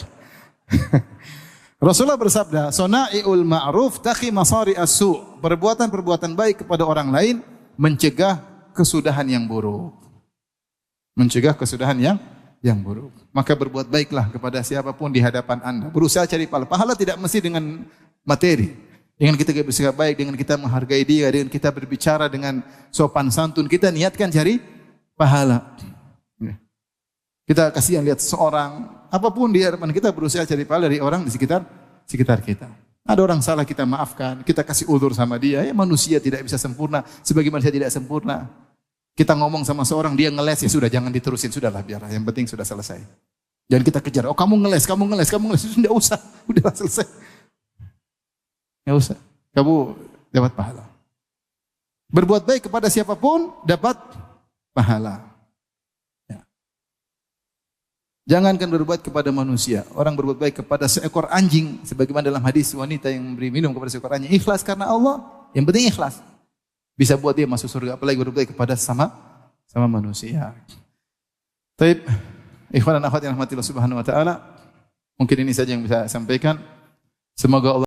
Rasulullah bersabda, "Sona'iul ma'ruf taqi masari as-su." Perbuatan-perbuatan baik kepada orang lain mencegah kesudahan yang buruk. Mencegah kesudahan yang buruk. Maka berbuat baiklah kepada siapapun di hadapan Anda. Berusaha cari pahala. Pahala tidak mesti dengan materi. Dengan kita bersikap baik, dengan kita menghargai dia, dengan kita berbicara dengan sopan santun, kita niatkan cari pahala. Kita kasihan lihat seorang, apapun di hadapan kita, berusaha cari pahala dari orang di sekitar kita. Ada orang salah, kita maafkan, kita kasih uzur sama dia. Ya, manusia tidak bisa sempurna, sebagaimana saya tidak sempurna. Kita ngomong sama seorang, dia ngeles, ya sudah, jangan diterusin, sudahlah, biarlah, yang penting sudah selesai. Jangan kita kejar, oh kamu ngeles, tidak usah, udah selesai. Tidak usah, kamu dapat pahala. Berbuat baik kepada siapapun, dapat pahala. Ya. Jangankan berbuat kepada manusia, orang berbuat baik kepada seekor anjing, sebagaimana dalam hadis wanita yang memberi minum kepada seekor anjing, ikhlas karena Allah, yang penting ikhlas. Bisa buat dia masuk surga, apalagi berbuat baik kepada sama manusia. Taib, ikhwan dan akhwat yang rahmatillah subhanahu wa ta'ala, mungkin ini saja yang bisa saya sampaikan. Semoga Allah